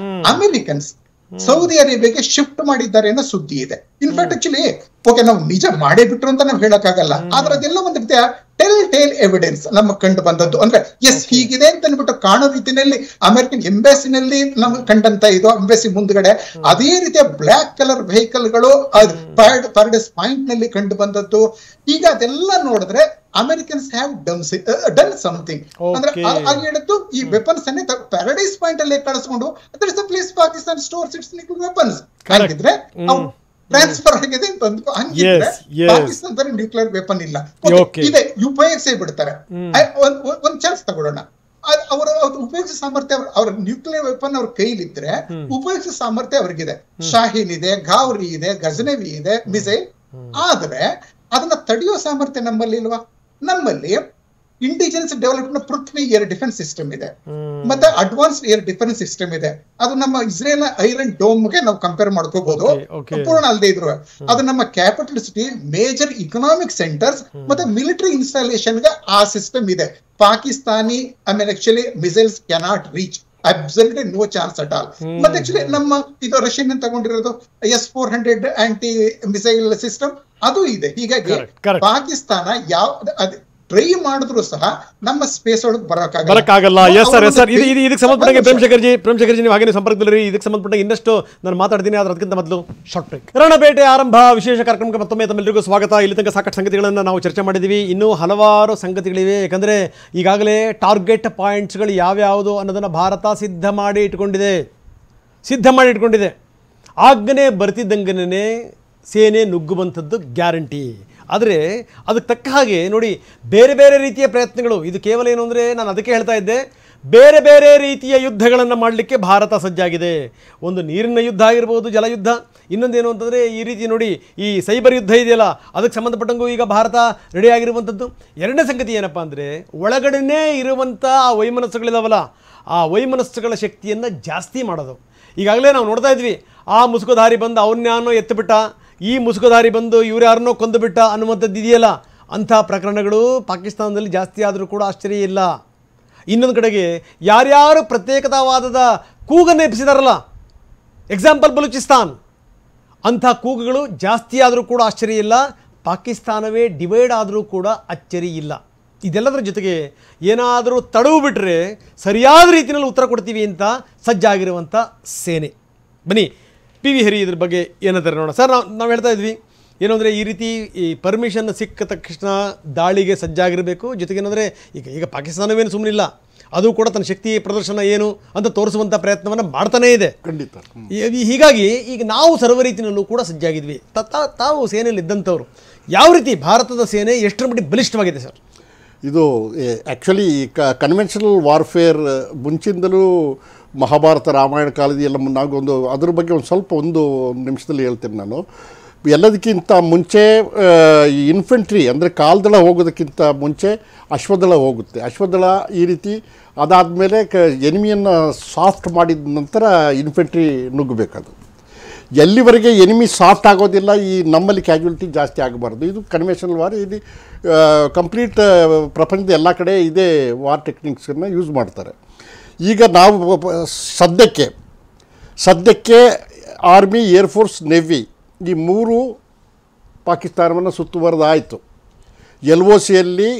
ಅಮೆರಿಕನ್ಸ್ ಸೌದಿ ಅರೇಬಿಯಾಗೆ ಶಿಫ್ಟ್ ಮಾಡಿದ್ದಾರೆ ಅನ್ನೋ ಸುದ್ದಿ ಇದೆ. ಇನ್ಫ್ಯಾಕ್ಟ್ ಆಕ್ಚುಲಿ ಓಕೆ ನಾವು ನಿಜ ಮಾಡೇ ಬಿಟ್ರು ಅಂತ ನಾವು ಹೇಳಕ್ಕಾಗಲ್ಲ, ಆದ್ರೆ ಅದೆಲ್ಲ ಒಂದು ರೀತಿಯ ಟೇಲ್ ಎವಿಡೆನ್ಸ್ ನಮಗೆ ಕಂಡು ಬಂದದ್ದು. ಅಂದ್ರೆ ಎಸ್ ಹೀಗಿದೆ ಅಂತ ಅನ್ಬಿಟ್ಟು ಕಾಣೋ ರೀತಿಯಲ್ಲಿ ಅಮೆರಿಕನ್ ಎಂಬಾಸಿನಲ್ಲಿ ನಮ್ಗೆ ಕಂಡಂತ ಇದು, ಎಂಬಾಸಿ ಮುಂದ್ಗಡೆ ಅದೇ ರೀತಿಯ ಬ್ಲಾಕ್ ಕಲರ್ ವೆಹಿಕಲ್ಗಳು ಪ್ಯಾರಡೈಸ್ ಪಾಯಿಂಟ್ ನಲ್ಲಿ ಕಂಡು ಬಂದದ್ದು. ಈಗ ಅದೆಲ್ಲ ನೋಡಿದ್ರೆ ಅಮೆರಿಕನ್ಸ್ ಹ್ಯಾವ್ ಡನ್ ಸಮಥಿಂಗ್. ಅಂದ್ರೆ ಆಗ ಹೇಳಿದ್ದು ಈ ವೆಪನ್ಸ್ ಅನ್ನೇ ಪ್ಯಾರಡೈಸ್ ಪಾಯಿಂಟ್ ಅಲ್ಲಿ ಕಳಿಸ್ಕೊಂಡು place Pakistan stores its nuclear weapons ಹಾಗಿದ್ರೆ ಟ್ರಾನ್ಸ್ಫರ್ ಆಗಿದೆ ಅಂತ ಅಂದ್ಕೊ. ಹಂಗಿದ್ರೆ ಪಾಕಿಸ್ತಾನದಲ್ಲಿ ನ್ಯೂಕ್ಲಿಯರ್ ವೆಪನ್ ಇಲ್ಲ, ಇದೆ, ಉಪಯೋಗಿಸೇ ಬಿಡ್ತಾರೆ. ಒಂದ್ ಚಾನ್ಸ್ ತಗೊಳ್ಳೋಣ, ಅವರ ಉಪಯೋಗಿಸೋ ಸಾಮರ್ಥ್ಯ, ಅವ್ರ ನ್ಯೂಕ್ಲಿಯರ್ ವೆಪನ್ ಅವ್ರ ಕೈಲಿದ್ರೆ ಉಪಯೋಗಿಸೋ ಸಾಮರ್ಥ್ಯ ಅವ್ರಿಗಿದೆ. ಶಾಹೀನ್ ಇದೆ, ಘಾವ್ರಿ ಇದೆ, ಗಜನವಿ ಇದೆ, ಮಿಸೈಲ್. ಆದ್ರೆ ಅದನ್ನ ತಡೆಯೋ ಸಾಮರ್ಥ್ಯ ನಮ್ಮಲ್ಲಿ ಇಲ್ವಾ? ನಮ್ಮಲ್ಲಿ ಇಂಡಿಜಿನಸ್ ಡೆವಲಪ್ಮೆಂಟ್ ಪೃಥ್ವಿ ಏರ್ ಡಿಫೆನ್ಸ್ ಸಿಸ್ಟಮ್ ಇದೆ, ಮತ್ತೆ ಅಡ್ವಾನ್ಸ್ಡ್ ಏರ್ ಡಿಫೆನ್ಸ್ ಸಿಸ್ಟಮ್ ಇದೆ. ಅದು ನಮ್ಮ ಇಸ್ರೇಲ್ ಐರನ್ ಡೋಮ್ ಗೆ ನಾವು ಕಂಪೇರ್ ಮಾಡ್ಕೋಬಹುದು, ಪೂರ್ಣ ಅಲ್ಲದೆ ಇದ್ರು. ಅದು ನಮ್ಮ capital city, major economic centres ಮತ್ತೆ ಮಿಲಿಟರಿ ಇನ್ಸ್ಟಾಲೇಷನ್ ಗೆ ಆ ಸಿಸ್ಟಮ್ ಇದೆ. ಪಾಕಿಸ್ತಾನಿ ಆಮೇಲೆ actually missiles cannot reach, absolutely no chance at all. ಮತ್ತೆ ಆಕ್ಚುಲಿ ನಮ್ಮ ಇದು ರಷ್ಯನ್ ತಗೊಂಡಿರೋದು S-400 ಆಂಟಿ ಮಿಸೈಲ್ ಸಿಸ್ಟಮ್ ಅದು ಇದೆ. ಹೀಗಾಗಿ ಪಾಕಿಸ್ತಾನ ಯಾವ ಟ್ರೈ ಮಾಡಿದ್ರು ಸಹ ನಮ್ಮ ಸ್ಪೇಸ್ ಒಳಗೆ ಬರಕ್ಕಾಗಲ್ಲ. ಎಸ್ ಸರ್, ಇದಕ್ಕೆ ಸಂಬಂಧಪಟ್ಟ ಪ್ರೇಮ್ ಶೇಖರ್ಜಿ ನೀವು ಹಾಗೆ ಸಂಪರ್ಕದಲ್ಲಿ ಇದಕ್ಕೆ ಸಂಬಂಧಪಟ್ಟ ಇನ್ನಷ್ಟು ನಾನು ಮಾತಾಡ್ತೀನಿ. ಅದಕ್ಕಿಂತ ಮೊದಲು ಶಾರ್ಟ್ ಬ್ರೇಕ್. ರಣಬೇಟೆ ಆರಂಭ ವಿಶೇಷ ಕಾರ್ಯಕ್ರಮಕ್ಕೆ ಮತ್ತೊಮ್ಮೆ ತಮ್ಮೆಲ್ಲರಿಗೂ ಸ್ವಾಗತ. ಇಲ್ಲಿ ತನಕ ಸಾಕಷ್ಟು ಸಂಗತಿಗಳನ್ನು ನಾವು ಚರ್ಚೆ ಮಾಡಿದ್ದೀವಿ, ಇನ್ನೂ ಹಲವಾರು ಸಂಗತಿಗಳಿವೆ. ಯಾಕಂದರೆ ಈಗಾಗಲೇ ಟಾರ್ಗೆಟ್ ಪಾಯಿಂಟ್ಸ್ಗಳು ಯಾವ್ಯಾವುದು ಅನ್ನೋದನ್ನು ಭಾರತ ಸಿದ್ಧ ಮಾಡಿ ಇಟ್ಕೊಂಡಿದೆ. ಆಜ್ಞೆ ಬರ್ತಿದ್ದಂಗನೇ ಸೇನೆ ನುಗ್ಗುವಂಥದ್ದು ಗ್ಯಾರಂಟಿ. ಆದರೆ ಅದಕ್ಕೆ ತಕ್ಕ ಹಾಗೆ ನೋಡಿ ಬೇರೆ ಬೇರೆ ರೀತಿಯ ಪ್ರಯತ್ನಗಳು. ಇದು ಕೇವಲ ಏನು ಅಂದರೆ, ನಾನು ಅದಕ್ಕೆ ಹೇಳ್ತಾ ಇದ್ದೆ, ಬೇರೆ ಬೇರೆ ರೀತಿಯ ಯುದ್ಧಗಳನ್ನು ಮಾಡಲಿಕ್ಕೆ ಭಾರತ ಸಜ್ಜಾಗಿದೆ. ಒಂದು ನೀರಿನ ಯುದ್ಧ ಆಗಿರ್ಬೋದು, ಜಲಯುದ್ಧ. ಇನ್ನೊಂದೇನು ಅಂತಂದರೆ ಈ ರೀತಿ ನೋಡಿ ಈ ಸೈಬರ್ ಯುದ್ಧ ಇದೆಯಲ್ಲ, ಅದಕ್ಕೆ ಸಂಬಂಧಪಟ್ಟಂಗೂ ಈಗ ಭಾರತ ರೆಡಿಯಾಗಿರುವಂಥದ್ದು. ಎರಡನೇ ಸಂಗತಿ ಏನಪ್ಪ ಅಂದರೆ, ಒಳಗಡೆನೇ ಇರುವಂಥ ಆ ವೈಮನಸ್ಸುಗಳಿದಾವಲ್ಲ, ಆ ವೈಮನಸ್ಸುಗಳ ಶಕ್ತಿಯನ್ನು ಜಾಸ್ತಿ ಮಾಡೋದು. ಈಗಾಗಲೇ ನಾವು ನೋಡ್ತಾ ಇದ್ವಿ, ಆ ಮುಸುಕುಧಾರಿ ಬಂದು ಅವನ್ಯಾನೋ ಎತ್ತುಬಿಟ್ಟ, ಈ ಮುಸುಕುಧಾರಿ ಬಂದು ಇವ್ರು ಯಾರನ್ನೋ ಕೊಂದುಬಿಟ್ಟ ಅನ್ನುವಂಥದ್ದು ಇದೆಯಲ್ಲ, ಅಂಥ ಪ್ರಕರಣಗಳು ಪಾಕಿಸ್ತಾನದಲ್ಲಿ ಜಾಸ್ತಿ ಆದರೂ ಕೂಡ ಆಶ್ಚರ್ಯ ಇಲ್ಲ. ಇನ್ನೊಂದು ಕಡೆಗೆ ಯಾರ್ಯಾರು ಪ್ರತ್ಯೇಕತಾವಾದದ ಕೂಗನ್ನು ಎಬ್ಬಿಸಿದಾರಲ್ಲ, ಎಕ್ಸಾಂಪಲ್ ಬಲೂಚಿಸ್ತಾನ್, ಅಂಥ ಕೂಗುಗಳು ಜಾಸ್ತಿ ಆದರೂ ಕೂಡ ಆಶ್ಚರ್ಯ ಇಲ್ಲ. ಪಾಕಿಸ್ತಾನವೇ ಡಿವೈಡ್ ಆದರೂ ಕೂಡ ಅಚ್ಚರಿ ಇಲ್ಲ. ಇದೆಲ್ಲದರ ಜೊತೆಗೆ ಏನಾದರೂ ತಡವು ಬಿಟ್ಟರೆ ಸರಿಯಾದ ರೀತಿಯಲ್ಲಿ ಉತ್ತರ ಕೊಡ್ತೀವಿ ಅಂತ ಸಜ್ಜಾಗಿರುವಂಥ ಸೇನೆ. ಬನ್ನಿ PV ಹರಿ ಇದ್ರ ಬಗ್ಗೆ ಏನಂತಾರೆ ನೋಡೋಣ. ಸರ್, ನಾವು ಹೇಳ್ತಾ ಇದ್ವಿ ಏನು ಅಂದರೆ, ಈ ರೀತಿ ಈ ಪರ್ಮಿಷನ್ ಸಿಕ್ಕ ತಕ್ಷಣ ದಾಳಿಗೆ ಸಜ್ಜಾಗಿರಬೇಕು. ಜೊತೆಗೇನೆಂದರೆ ಈಗ ಪಾಕಿಸ್ತಾನವೇನು ಸುಮ್ಮನಿಲ್ಲ, ಅದು ಕೂಡ ತನ್ನ ಶಕ್ತಿ ಪ್ರದರ್ಶನ ಏನು ಅಂತ ತೋರಿಸುವಂಥ ಪ್ರಯತ್ನವನ್ನು ಮಾಡ್ತಾನೇ ಇದೆ. ಖಂಡಿತ. ಹೀಗಾಗಿ ಈಗ ನಾವು ಸರ್ವ ರೀತಿಯಲ್ಲೂ ಕೂಡ ಸಜ್ಜಾಗಿದ್ವಿ. ತಾವು ಸೇನೆಯಲ್ಲಿ ಇದ್ದಂಥವ್ರು, ಯಾವ ರೀತಿ ಭಾರತದ ಸೇನೆ ಎಷ್ಟರ ಮಟ್ಟಿಗೆ ಬಲಿಷ್ಠವಾಗಿದೆ ಸರ್? ಇದು ಆ್ಯಕ್ಚುಲಿ ಕನ್ವೆನ್ಷನಲ್ ವಾರ್ಫೇರ್ ಮುಂಚಿಂದಲೂ ಮಹಾಭಾರತ ರಾಮಾಯಣ ಕಾಲದ ಎಲ್ಲ ಮುನ್ನಾಗೊಂದು ಅದ್ರ ಬಗ್ಗೆ ಒಂದು ನಿಮಿಷದಲ್ಲಿ ಹೇಳ್ತೇನೆ ನಾನು. ಎಲ್ಲದಕ್ಕಿಂತ ಮುಂಚೆ ಇನ್ಫೆಂಟ್ರಿ ಅಂದರೆ ಕಾಲ್ದಳ ಹೋಗೋದಕ್ಕಿಂತ ಮುಂಚೆ ಅಶ್ವದಳ ಹೋಗುತ್ತೆ. ಅಶ್ವದಳ ಈ ರೀತಿ ಅದಾದಮೇಲೆ ಎನಿಮಿಯನ್ನು ಸಾಫ್ಟ್ ಮಾಡಿದ ನಂತರ ಇನ್ಫೆಂಟ್ರಿ ನುಗ್ಗಬೇಕದು. ಎಲ್ಲಿವರೆಗೆ ಎನಿಮಿ ಸಾಫ್ಟ್ ಆಗೋದಿಲ್ಲ, ಈ ನಮ್ಮಲ್ಲಿ ಕ್ಯಾಜುಯಾಲಿಟಿ ಜಾಸ್ತಿ ಆಗಬಾರ್ದು. ಇದು ಕನ್ವೆನ್ಷನಲ್ ವಾರ್. ಇದು ಕಂಪ್ಲೀಟ್ ಪ್ರಪಂಚದ ಎಲ್ಲ ಕಡೆ ಇದೇ ವಾರ್ ಟೆಕ್ನಿಕ್ಸನ್ನು ಯೂಸ್ ಮಾಡ್ತಾರೆ. ಈಗ ನಾವು ಸದ್ಯಕ್ಕೆ ಆರ್ಮಿ, ಏರ್ಫೋರ್ಸ್, ನೇವಿ ಈ ಮೂರು ಪಾಕಿಸ್ತಾನವನ್ನು ಸುತ್ತುವರೆದಾಯಿತು. LOCಯಲ್ಲಿ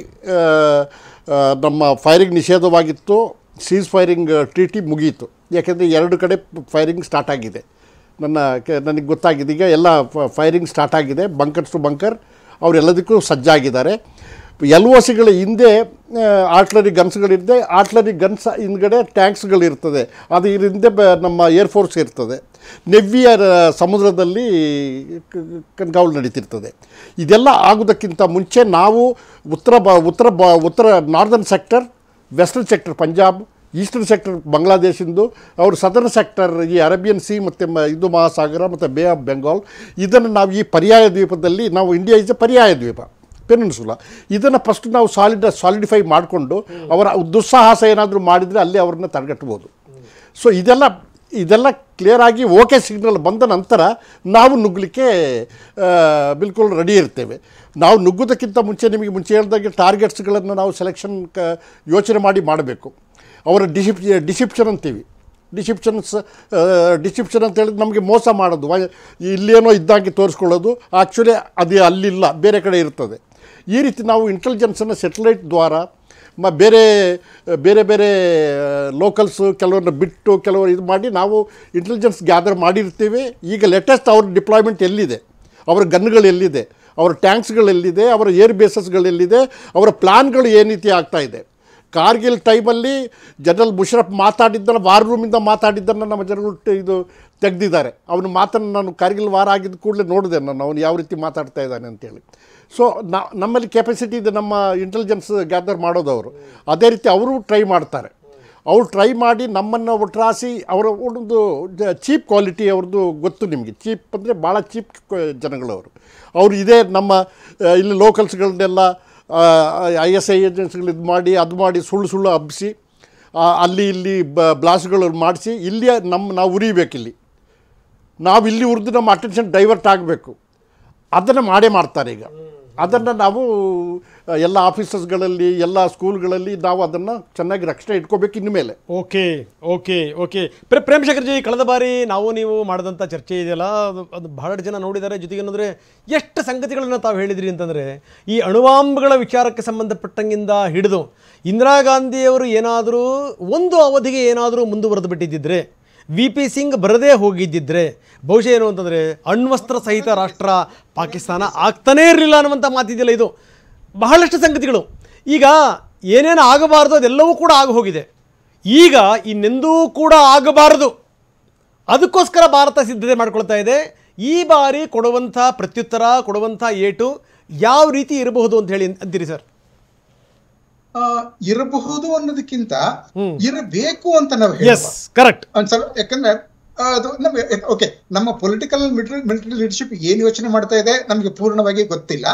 ನಮ್ಮ ಫೈರಿಂಗ್ ನಿಷೇಧವಾಗಿತ್ತು, ಸೀಸ್ ಫೈರಿಂಗ್ ಟ್ರೀಟಿ ಮುಗಿಯಿತು. ಯಾಕೆಂದರೆ 2 ಕಡೆ ಫೈರಿಂಗ್ ಸ್ಟಾರ್ಟ್ ಆಗಿದೆ. ನನಗೆ ಗೊತ್ತಾಗಿದೆ. ಈಗ ಎಲ್ಲ ಫೈರಿಂಗ್ ಸ್ಟಾರ್ಟ್ ಆಗಿದೆ. ಬಂಕರ್ಸ್ ಟು ಬಂಕರ್ ಅವರೆಲ್ಲದಕ್ಕೂ ಸಜ್ಜಾಗಿದ್ದಾರೆ. LOCಗಳ ಹಿಂದೆ ಆರ್ಟ್ಲರಿ ಗನ್ಸ್ಗಳಿದೆ. ಆರ್ಟ್ಲರಿ ಗನ್ಸ್ ಹಿಂದ್ಗಡೆ ಟ್ಯಾಂಕ್ಸ್ಗಳಿರ್ತದೆ. ಅದು ಹಿಂದೆ ನಮ್ಮ ಏರ್ಫೋರ್ಸ್ ಇರ್ತದೆ. ನೆವ್ವಿಯ ಸಮುದ್ರದಲ್ಲಿ ಕಣ್ಗಾವಲು ನಡೀತಿರ್ತದೆ. ಇದೆಲ್ಲ ಆಗೋದಕ್ಕಿಂತ ಮುಂಚೆ ನಾವು ಉತ್ತರ northern sector, western sector Punjab, eastern sector ಬಾಂಗ್ಲಾದೇಶಿಂದು, ಅವರು ಸದರ್ನ್ ಸೆಕ್ಟರ್ ಈ ಅರೇಬಿಯನ್ ಸಿ ಮತ್ತು ಹಿಂದೂ ಮಹಾಸಾಗರ ಮತ್ತು ಬೇ ಆಫ್ ಬೆಂಗಾಲ್, ಇದನ್ನು ನಾವು ಈ ಪರ್ಯಾಯ ದ್ವೀಪದಲ್ಲಿ ನಾವು ಇಂಡಿಯಾ ಇಸ್ ಎ ಪರ್ಯಾಯ ದ್ವೀಪ, ಪೆನಿನ್ಸುಲಾ. ಇದನ್ನು ಫಸ್ಟ್ ನಾವು ಸಾಲಿಡಿಫೈ ಮಾಡಿಕೊಂಡು ಅವರ ದುಸ್ಸಾಹಸ ಏನಾದರೂ ಮಾಡಿದರೆ ಅಲ್ಲಿ ಅವ್ರನ್ನ ತಡೆಗಟ್ಬೋದು. ಸೊ ಇದೆಲ್ಲ ಕ್ಲಿಯರ್ ಆಗಿ ಓಕೆ ಸಿಗ್ನಲ್ ಬಂದ ನಂತರ ನಾವು ನುಗ್ಗಲಿಕ್ಕೆ ಬಿಲ್ಕುಲ್ ರೆಡಿ ಇರ್ತೇವೆ. ನಾವು ನುಗ್ಗೋದಕ್ಕಿಂತ ಮುಂಚೆ ನಿಮಗೆ ಮುಂಚೆ ಹೇಳಿದಾಗೆ ಟಾರ್ಗೆಟ್ಸ್ಗಳನ್ನು ನಾವು ಯೋಚನೆ ಮಾಡಬೇಕು. ಅವರ ಡಿಸಿಪ್ಷನ್ ಅಂತೀವಿ. ಡಿಸಿಪ್ಷನ್ ಅಂತ ಹೇಳಿದ್ರೆ ನಮಗೆ ಮೋಸ ಮಾಡೋದು, ಇಲ್ಲೇನೋ ಇದ್ದಾಗೆ ತೋರಿಸ್ಕೊಳ್ಳೋದು, ಆ್ಯಕ್ಚುಲಿ ಅದು ಅಲ್ಲಿಲ್ಲ, ಬೇರೆ ಕಡೆ ಇರ್ತದೆ. ಈ ರೀತಿ ನಾವು ಇಂಟೆಲಿಜೆನ್ಸನ್ನು ಸೆಟಲೈಟ್ ದ್ವಾರ ಬೇರೆ ಬೇರೆ ಲೋಕಲ್ಸು ಕೆಲವ್ರನ್ನ ಬಿಟ್ಟು ಕೆಲವರು ಇದು ಮಾಡಿ ನಾವು ಇಂಟೆಲಿಜೆನ್ಸ್ ಗ್ಯಾದರ್ ಮಾಡಿರ್ತೀವಿ. ಈಗ ಲೇಟೆಸ್ಟ್ ಅವ್ರ ಡಿಪ್ಲಾಯ್ಮೆಂಟ್ ಎಲ್ಲಿದೆ, ಅವರ ಗನ್ಗಳು ಎಲ್ಲಿದೆ, ಅವರ ಟ್ಯಾಂಕ್ಸ್ಗಳೆಲ್ಲಿದೆ, ಅವರ ಏರ್ ಬೇಸಸ್ಗಳೆಲ್ಲಿದೆ, ಅವರ ಪ್ಲ್ಯಾನ್ಗಳು ಏನು ರೀತಿ ಆಗ್ತಾಯಿದೆ. ಕಾರ್ಗಿಲ್ ಟೈಮಲ್ಲಿ ಜನರಲ್ ಮುಷರಫ್ ಮಾತಾಡಿದ್ದನ್ನು, ವಾರ್ ರೂಮಿಂದ ಮಾತಾಡಿದ್ದನ್ನು ನಮ್ಮ ಜನಗಳು ಇದು ತೆಗೆದಿದ್ದಾರೆ. ಅವನ ಮಾತನ್ನು ನಾನು ಕಾರ್ಗಿಲ್ ವಾರ ಆಗಿದ್ದ ಕೂಡಲೇ ನೋಡಿದೆ ನಾನು, ಅವನು ಯಾವ ರೀತಿ ಮಾತಾಡ್ತಾ ಇದ್ದಾನೆ ಅಂತೇಳಿ. ಸೊ ನಮ್ಮಲ್ಲಿ ಕೆಪಾಸಿಟಿ ಇದೆ ನಮ್ಮ ಇಂಟೆಲಿಜೆನ್ಸ್ ಗ್ಯಾದರ್ ಮಾಡೋದವರು. ಅದೇ ರೀತಿ ಅವರು ಟ್ರೈ ಮಾಡ್ತಾರೆ. ಅವ್ರು ಟ್ರೈ ಮಾಡಿ ನಮ್ಮನ್ನು ಒಟ್ರಾಸಿ ಅವರ ಒಂದು ಚೀಪ್ ಕ್ವಾಲಿಟಿ ಅವ್ರದ್ದು ಗೊತ್ತು ನಿಮಗೆ. ಚೀಪ್ ಅಂದರೆ ಭಾಳ ಚೀಪ್ ಜನಗಳವರು. ಅವರು ಇದೇ ನಮ್ಮ ಇಲ್ಲಿ ಲೋಕಲ್ಸ್ಗಳನ್ನೆಲ್ಲ ISI ಏಜೆನ್ಸಿಗಳು ಇದು ಮಾಡಿ ಸುಳ್ಳು ಹಬ್ಬಿಸಿ ಅಲ್ಲಿ ಇಲ್ಲಿ ಬ್ಲಾಸ್ಟ್ಗಳು ಮಾಡಿಸಿ ಇಲ್ಲಿ ನಾವು ಉರಿಬೇಕಿಲ್ಲಿ, ನಾವು ಇಲ್ಲಿ ಉರಿದು ನಮ್ಮ ಅಟೆನ್ಷನ್ ಡೈವರ್ಟ್ ಆಗಬೇಕು. ಅದನ್ನು ಮಾಡ್ತಾರೆ ಈಗ. ಅದನ್ನು ನಾವು ಎಲ್ಲ ಆಫೀಸಸ್ಗಳಲ್ಲಿ, ಎಲ್ಲ ಸ್ಕೂಲ್ಗಳಲ್ಲಿ ನಾವು ಅದನ್ನು ಚೆನ್ನಾಗಿ ರಕ್ಷಣೆ ಇಟ್ಕೋಬೇಕು ಇನ್ನು ಮೇಲೆ. ಓಕೆ ಪ್ರೇಮ್ ಶೇಖರ್ ಜಿ, ಕಳೆದ ಬಾರಿ ನೀವು ಮಾಡಿದಂಥ ಚರ್ಚೆ ಇದೆಯಲ್ಲ, ಅದು ಬಹಳಷ್ಟು ಜನ ನೋಡಿದ್ದಾರೆ. ಜೊತೆಗೆ ಏನಂದರೆ ಎಷ್ಟು ಸಂಗತಿಗಳನ್ನು ತಾವು ಹೇಳಿದ್ರಿ ಅಂತಂದರೆ, ಈ ಅಣುವಾಂಬಗಳ ವಿಚಾರಕ್ಕೆ ಸಂಬಂಧಪಟ್ಟಂಗಿಂದ ಹಿಡಿದು ಇಂದಿರಾ ಗಾಂಧಿಯವರು ಏನಾದರೂ ಒಂದು ಅವಧಿಗೆ ಏನಾದರೂ ಮುಂದುವರೆದು ಬಿಟ್ಟಿದ್ದಿದ್ರೆ, VP ಸಿಂಗ್ ಬರದೇ ಹೋಗಿದ್ದಿದ್ರೆ ಬಹುಶಃ ಏನು ಅಂತಂದರೆ ಅಣ್ವಸ್ತ್ರ ಸಹಿತ ರಾಷ್ಟ್ರ ಪಾಕಿಸ್ತಾನ ಆಗ್ತಾನೇ ಇರಲಿಲ್ಲ ಅನ್ನುವಂಥ ಮಾತಿದೆಯಲ್ಲ. ಇದು ಬಹಳಷ್ಟು ಸಂಗತಿಗಳು. ಈಗ ಏನೇನು ಆಗಬಾರ್ದು ಅದೆಲ್ಲವೂ ಕೂಡ ಆಗೋಗಿದೆ. ಈಗ ಇನ್ನೆಂದೂ ಕೂಡ ಆಗಬಾರದು, ಅದಕ್ಕೋಸ್ಕರ ಭಾರತ ಸಿದ್ಧತೆ ಮಾಡ್ಕೊಳ್ತಾ ಇದೆ. ಈ ಬಾರಿ ಕೊಡುವಂಥ ಪ್ರತ್ಯುತ್ತರ, ಕೊಡುವಂಥ ಏಟು ಯಾವ ರೀತಿ ಇರಬಹುದು ಅಂತ ಹೇಳಿ ಅಂತೀರಿ ಸರ್? ಇರಬಹುದು ಅನ್ನೋದಕ್ಕಿಂತ ಇರಬೇಕು ಅಂತ ನಾವು ಕರೆಕ್ಟ್. ಯಾಕಂದ್ರೆ ಅದು ನಮ್ಮ ಪೊಲಿಟಿಕಲ್ ಮಿಲಿಟರಿ ಲೀಡರ್ಶಿಪ್ ಏನ್ ಯೋಚನೆ ಮಾಡ್ತಾ ಇದೆ ನಮ್ಗೆ ಪೂರ್ಣವಾಗಿ ಗೊತ್ತಿಲ್ಲ.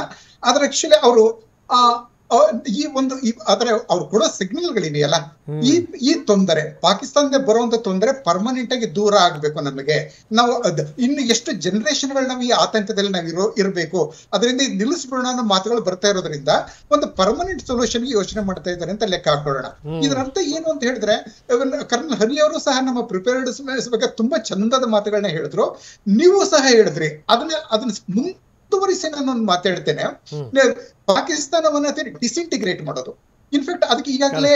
ಆದ್ರೆ ಆಕ್ಚುಲಿ ಅವರು ಆದ್ರೆ ಅವ್ರು ಕೊಡೋ ಸಿಗ್ನಲ್ಗಳಿದೆಯಲ್ಲ, ಈ ತೊಂದರೆ ಪಾಕಿಸ್ತಾನದ ಬರುವಂತ ತೊಂದರೆ ಪರ್ಮನೆಂಟ್ ಆಗಿ ದೂರ ಆಗ್ಬೇಕು. ನಮಗೆ ನಾವು ಇನ್ನು ಎಷ್ಟು ಜನರೇಷನ್ಗಳು ನಾವು ಈ ಆತಂಕದಲ್ಲಿ ನಾವು ಇರಬೇಕು, ಅದರಿಂದ ನಿಲ್ಲಿಸ್ಬಿಡೋಣ ಅನ್ನೋ ಮಾತುಗಳು ಬರ್ತಾ ಇರೋದ್ರಿಂದ ಒಂದು ಪರ್ಮನೆಂಟ್ ಸೊಲ್ಯೂಷನ್ ಯೋಚನೆ ಮಾಡ್ತಾ ಇದ್ದಾರೆ ಅಂತ ಲೆಕ್ಕ ಹಾಕೊಳ್ಳೋಣ. ಇದರ ಅರ್ಥ ಏನು ಅಂತ ಹೇಳಿದ್ರೆ, ಕರ್ನಲ್ ಹರಿ ಅವರು ಸಹ ನಮ್ಮ ಪ್ರಿಪೇರ್ಡ್ನೆಸ್ ಬಗ್ಗೆ ತುಂಬಾ ಚಂದದ ಮಾತುಗಳನ್ನ ಹೇಳಿದ್ರು, ನೀವು ಸಹ ಹೇಳಿದ್ರಿ. ಅದನ್ನ ಮುಂದುವರಿಸಿ ನಾನು ಒಂದು ಮಾತಾಡ್ತೇನೆ. ಪಾಕಿಸ್ತಾನವನ್ನ ಡಿಸಿಂಟಿಗ್ರೇಟ್ ಮಾಡೋದು, ಇನ್ಫ್ಯಾಕ್ಟ್ ಅದಕ್ಕೆ ಈಗಾಗಲೇ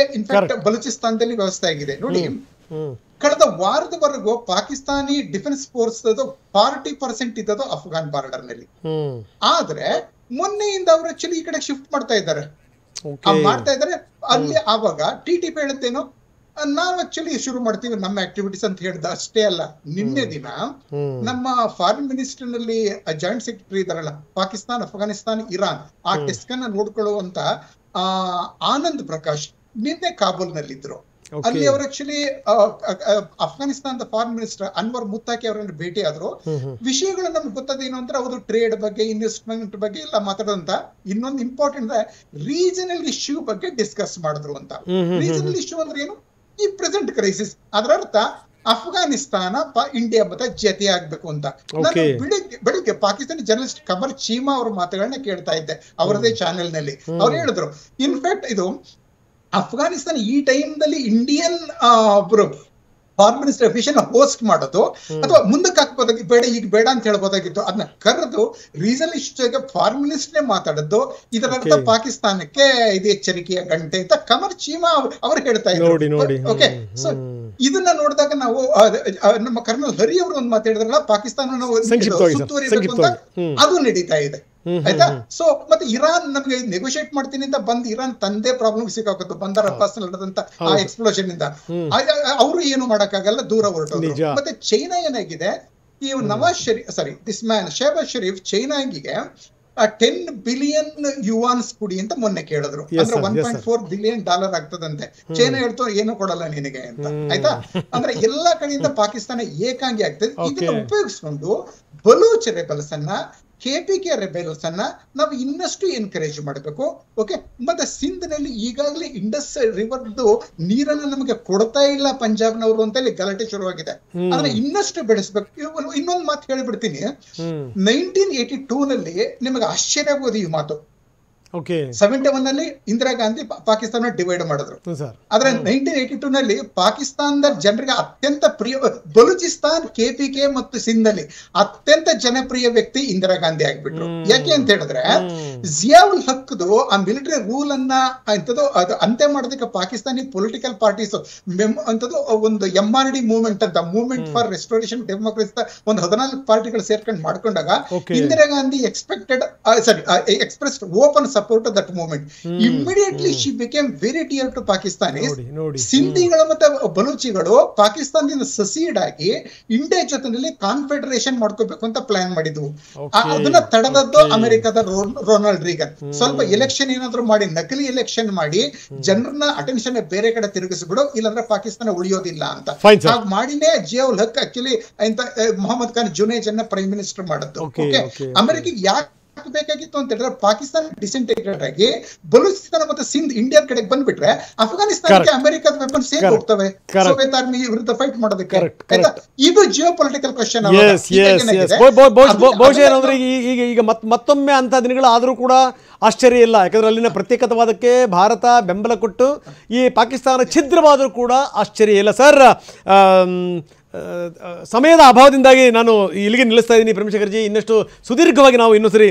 ಬಲೂಚಿಸ್ತಾನದಲ್ಲಿ ವ್ಯವಸ್ಥೆ ಆಗಿದೆ ನೋಡಿ. ಕಳೆದ ವಾರದವರೆಗೂ ಪಾಕಿಸ್ತಾನಿ ಡಿಫೆನ್ಸ್ ಫೋರ್ಸ್ 40% ಇದ್ದದು ಅಫ್ಘಾನ್ ಬಾರ್ಡರ್ ನಲ್ಲಿ. ಆದ್ರೆ ಮೊನ್ನೆಯಿಂದ ಅವರು ಆಕ್ಚುಲಿ ಈ ಕಡೆ ಶಿಫ್ಟ್ ಮಾಡ್ತಾ ಇದ್ದಾರೆ. ಅಲ್ಲಿ ಆವಾಗ TTP ಹೇಳುತ್ತೇನೋ, ನಾವು ಆಕ್ಚುಲಿ ಶುರು ಮಾಡ್ತೀವಿ ನಮ್ಮ ಆಕ್ಟಿವಿಟೀಸ್ ಅಂತ ಹೇಳ್ದ. ಅಷ್ಟೇ ಅಲ್ಲ, ನಿನ್ನೆ ದಿನ ನಮ್ಮ ಫಾರಿನ್ ಮಿನಿಸ್ಟರ್ ನಲ್ಲಿ ಜಾಯಿಂಟ್ ಸೆಕ್ರೆಟರಿ ಇದಾರಲ್ಲ, ಪಾಕಿಸ್ತಾನ, ಅಫ್ಘಾನಿಸ್ತಾನ, ಇರಾನ್ ಆ ಡೆಸ್ಕ್ ಅನ್ನ ನೋಡ್ಕೊಳ್ಳುವಂತ ಆನಂದ್ ಪ್ರಕಾಶ್ ನಿನ್ನೆ ಕಾಬೂಲ್ ನಲ್ಲಿದ್ರು. ಅಲ್ಲಿ ಅವರು ಆಕ್ಚುಲಿ ಅಫ್ಘಾನಿಸ್ತಾನದ ಫಾರಿನ್ ಮಿನಿಸ್ಟರ್ ಅನ್ವರ್ ಮುತ್ತಾಕಿ ಅವರನ್ನು ಭೇಟಿ ಆದ್ರು. ವಿಷಯಗಳು ನಮ್ಗೆ ಗೊತ್ತದೇನು ಅಂದ್ರೆ ಅವರು ಟ್ರೇಡ್ ಬಗ್ಗೆ, ಇನ್ವೆಸ್ಟ್ಮೆಂಟ್ ಬಗ್ಗೆ ಎಲ್ಲ ಮಾತಾಡೋದಂತ. ಇನ್ನೊಂದು ಇಂಪಾರ್ಟೆಂಟ್ ರೀಜನಲ್ ಇಶ್ಯೂ ಬಗ್ಗೆ ಡಿಸ್ಕಸ್ ಮಾಡಿದ್ರು ಅಂತ. ರೀಜನಲ್ ಇಶ್ಯೂ ಅಂದ್ರೆ ಏನು? ಈ ಪ್ರೆಸೆಂಟ್ ಕ್ರೈಸಿಸ್. ಅದರ ಅರ್ಥ ಅಫ್ಘಾನಿಸ್ತಾನ ಇಂಡಿಯಾ ಮತ್ತೆ ಜೊತೆ ಆಗ್ಬೇಕು ಅಂತ. ನಾನು ಬೆಳಿಗ್ಗೆ ಪಾಕಿಸ್ತಾನಿ ಜರ್ನಲಿಸ್ಟ್ ಕಮರ್ ಚೀಮಾ ಅವ್ರ ಮಾತುಗಳನ್ನ ಕೇಳ್ತಾ ಇದ್ದೆ ಅವರದೇ ಚಾನೆಲ್ ನಲ್ಲಿ. ಅವ್ರು ಹೇಳಿದ್ರು ಇನ್ಫ್ಯಾಕ್ಟ್ ಇದು ಅಫ್ಘಾನಿಸ್ತಾನ ಈ ಟೈಮ್ ನಲ್ಲಿ ಇಂಡಿಯನ್ ಒಬ್ರು ಫಾರಿನ್ ಮಿನಿಸ್ಟರ್ ಅಫಿಷಿಯಲ್ ಹೋಸ್ಟ್ ಮಾಡೋದು ಅಥವಾ ಮುಂದಕ್ಕೆ ಹಾಕ್ಬೋದಾಗಿ ಬೇಡ ಈಗ ಬೇಡ ಅಂತ ಹೇಳ್ಬೋದಾಗಿತ್ತು. ಅದನ್ನ ಕರೆದು ರೀಸನ್ ಇಷ್ಟು ಫಾರಿನ್ ಮಿನಿಸ್ಟರ್ ಮಾತಾಡದ್ದು ಇದರ ಅರ್ಥ ಪಾಕಿಸ್ತಾನಕ್ಕೆ ಇದು ಎಚ್ಚರಿಕೆಯ ಗಂಟೆ ಅಂತ ಕಮರ್ ಚೀಮಾ ಅವ್ರು ಹೇಳ್ತಾ ಇದ್ರು. ಓಕೆ, ಸೊ ಇದನ್ನ ನೋಡಿದಾಗ ನಾವು ನಮ್ಮ ಕರ್ನಲ್ ಹರಿ ಅವರು ಒಂದು ಮಾತಾಡಿದ್ರಲ್ಲ, ಪಾಕಿಸ್ತಾನ ಸುತ್ತುವರಿಬೇಕು ಅಂತ, ಅದು ನಡೀತಾ ಇದೆ ಆಯ್ತಾ. ಸೊ ಮತ್ತೆ ಇರಾನ್ ನಮ್ಗೆ ನೆಗೋಷಿಯೇಟ್ ಮಾಡ್ತೀನಿ ಅಂತ ಬಂದ್ ಇರಾನ್ ತಂದೆ ಪ್ರಾಬ್ಲಮ್ ಸಿಕ್ಕಾಕತ್ತು ಬಂದರ್ ಅಬ್ಬಾಸ್ ನಡೆದಂತ ಆ ಎಕ್ಸ್ಪ್ಲೋಷನ್ ಇಂದ. ಅವರು ಏನು ಮಾಡಕ್ಕಾಗಲ್ಲ, ದೂರ ಹೊರಟೋದು. ಮತ್ತೆ ಚೈನಾ ಏನಾಗಿದೆ, ಈ ನವಾಜ್ ಶರೀಫ್ ದಿಸ್ ಮ್ಯಾನ್ ಶಹಬಾಜ್ ಶರೀಫ್ ಚೈನಾಗಿಗೆ 10 ಬಿಲಿಯನ್ ಯುವಾನ್ಸ್ ಕೊಡಿ ಅಂತ ಮೊನ್ನೆ ಕೇಳಿದ್ರು. ಅಂದ್ರೆ $1.4 ಬಿಲಿಯನ್ ಆಗ್ತದಂತೆ. ಚೈನಾ ಹೇಳ್ತು ಏನು ಕೊಡಲ್ಲ ನಿನಗೆ ಅಂತ, ಆಯ್ತಾ. ಅಂದ್ರೆ ಎಲ್ಲಾ ಕಡೆಯಿಂದ ಪಾಕಿಸ್ತಾನ ಏಕಾಂಗಿ ಆಗ್ತದೆ. ಇದನ್ನ ಉಪಯೋಗಿಸ್ಕೊಂಡು ಬಲೂಚ್ ರೆಬಲ್ಸ್ ಅನ್ನ, KPK ರೆಬೆಲ್ಸ್ ಅನ್ನ ನಾವು ಇನ್ನಷ್ಟು ಎನ್ಕರೇಜ್ ಮಾಡಬೇಕು. ಓಕೆ, ಮತ್ತೆ ಸಿಂಧ್ ನಲ್ಲಿ ಈಗಾಗಲೇ ಇಂಡಸ್ ರಿವರ್ದು ನೀರನ್ನ ನಮಗೆ ಕೊಡ್ತಾ ಇಲ್ಲ ಪಂಜಾಬ್ನವರು ಅಂತ ಹೇಳಿ ಗಲಾಟೆ ಶುರುವಾಗಿದೆ. ಆದ್ರೆ ಇನ್ನಷ್ಟು ಬೆಳೆಸ್ಬೇಕು. ಇನ್ನೊಂದು ಮಾತು ಹೇಳಿಬಿಡ್ತೀನಿ, 1982 ನಲ್ಲಿ ನಿಮಗೆ ಆಶ್ಚರ್ಯ ಆಗ್ಬೋದು ಈ ಮಾತು. 71 ನಲ್ಲಿ ಇಂದಿರಾ ಗಾಂಧಿ ಪಾಕಿಸ್ತಾನ ಡಿವೈಡ್ ಮಾಡಿದ್ರು. ಆದ್ರೆ 1982 ನಲ್ಲಿ ಪಾಕಿಸ್ತಾನದ ಜನರಿಗೆ ಅತ್ಯಂತ ಪ್ರಿಯ ಬಲೂಚಿಸ್ತಾನ್, KPK ಮತ್ತು ಸಿಂಧ್ ನಲ್ಲಿ ಅತ್ಯಂತ ಜನಪ್ರಿಯ ವ್ಯಕ್ತಿ ಇಂದಿರಾ ಗಾಂಧಿ ಆಗ್ಬಿಟ್ರು. ಯಾಕೆ ಅಂತ ಹೇಳಿದ್ರೆ ಜಿಯಾವುಲ್ ಹಕ್ದು ಆ ಮಿಲಿಟರಿ ರೂಲ್ ಅನ್ನ ಅಂತದ್ದು ಅದು ಅಂತ್ಯ ಮಾಡೋದಕ್ಕೆ ಪಾಕಿಸ್ತಾನಿ ಪೊಲಿಟಿಕಲ್ ಪಾರ್ಟೀಸ್ ಅಂತದ್ದು ಒಂದು MRD ಮೂವ್ಮೆಂಟ್ ಅಂತ, ಮೂವ್ಮೆಂಟ್ ಫಾರ್ ರೆಸ್ಟೋರೇಷನ್ ಡೆಮೋಕ್ರಸಿ ಒಂದು 14 ಪಾರ್ಟಿಗಳು ಸೇರ್ಕೊಂಡು ಮಾಡ್ಕೊಂಡಾಗ Indira Gandhi expressed open support of that movement. Immediately she became very dear to Pakistanis. ಸಿಂಧಿಗಳು ಮತ್ತೆ ಬಲೂಚಿಗಳು ಪಾಕಿಸ್ತಾನದಿಂದ ಸಸೀಡ್ ಆಗಿ ಇಂಡಿಯಾ ಜೊತೆನಲ್ಲಿ ಕಾನ್ಫೆಡರೇಷನ್ ಮಾಡ್ಕೋಬೇಕು ಅಂತ ಪ್ಲಾನ್ ಮಾಡಿದ್ವು. ಅದನ್ನ ತಡೆದದ್ದು ಅಮೆರಿಕದ ರೊನಾಲ್ಡ್ ರೀಗನ್. ಸ್ವಲ್ಪ ಎಲೆಕ್ಷನ್ ಏನಾದ್ರು ಮಾಡಿ, ನಕಲಿ ಎಲೆಕ್ಷನ್ ಮಾಡಿ ಜನರನ್ನ ಅಟೆನ್ಷನ್ ಬೇರೆ ಕಡೆ ತಿರುಗಿಸ್ಬಿಡು, ಇಲ್ಲಾಂದ್ರೆ ಪಾಕಿಸ್ತಾನ ಉಳಿಯೋದಿಲ್ಲ ಅಂತ. ಹಾಗೆ ಮಾಡಿನೇ ಜಿಯಾವುಲ್ ಹಕ್ ಆಕ್ಚುಲಿ ಮೊಹಮ್ಮದ್ ಖಾನ್ ಜುನೇಜ್ ಅನ್ನ ಪ್ರೈಮ್ ಮಿನಿಸ್ಟರ್ ಮಾಡದ್ದು. ಓಕೆ, ಅಮೆರಿಕಗೆ ಯಾಕೆ ಬೇಕಾಗಿತ್ತು ಅಂತ ಹೇಳಿದ್ರೆ ಪಾಕಿಸ್ತಾನ ಡಿಸೆಂಟೇಟೆಡ್ ಆಗಿ ಬಲೂಚಿಸ್ತಾನ ಮತ್ತೆ ಸಿಂಧ್ ಇಂಡಿಯಾ ಕಡೆಗೆ ಬಂದ್ಬಿಟ್ರೆ ಅಫ್ಘಾನಿಸ್ತಾನಕ್ಕೆ ಅಮೆರಿಕದ ವೆಪನ್ಸ್ ಹೇಗೆ ಹೋಗ್ತವೆ ಸೋವಿಯತ್ ಆರ್ಮಿ ವಿರುದ್ಧ ಫೈಟ್ ಮಾಡೋದಕ್ಕೆ? ಆಯ್ತಾ, ಇದು ಜಿಯೋ ಪೊಲಿಟಿಕಲ್ ಕ್ವೆಶ್ಚನ್. ಬಹುಶಃ ಏನಂದ್ರೆ ಈಗ ಮತ್ತೊಮ್ಮೆ ಅಂತ ದಿನಗಳಾದ್ರೂ ಕೂಡ ಆಶ್ಚರ್ಯ ಇಲ್ಲ. ಯಾಕಂದ್ರೆ ಅಲ್ಲಿನ ಪ್ರತ್ಯೇಕತಾವಾದಕ್ಕೆ ಭಾರತ ಬೆಂಬಲ ಕೊಟ್ಟು ಈ ಪಾಕಿಸ್ತಾನ ಛಿದ್ರವಾದರೂ ಕೂಡ ಆಶ್ಚರ್ಯ ಇಲ್ಲ. ಸರ್, ಸಮಯದ ಅಭಾವದಿಂದಾಗಿ ನಾನು ಇಲ್ಲಿಗೆ ನಿಲ್ಲಿಸ್ತಾ ಇದ್ದೀನಿ. ಪ್ರೇಮಶೇಖರ್ಜಿ, ಇನ್ನಷ್ಟು ಸುದೀರ್ಘವಾಗಿ ನಾವು ಇನ್ನೊಂದು ಸರಿ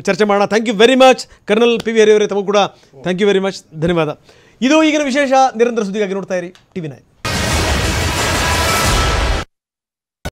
ಚರ್ಚೆ ಮಾಡೋಣ. Thank you very much. Colonel PV Hari ಅವರೇ, ತಮಗೂ ಕೂಡ ಥ್ಯಾಂಕ್ ಯು ವೆರಿ ಮಚ್, ಧನ್ಯವಾದ. ಇದು ಈಗಿನ ವಿಶೇಷ. ನಿರಂತರ ಸುದ್ದಿಗಾಗಿ ನೋಡ್ತಾ ಇರಿ TV9.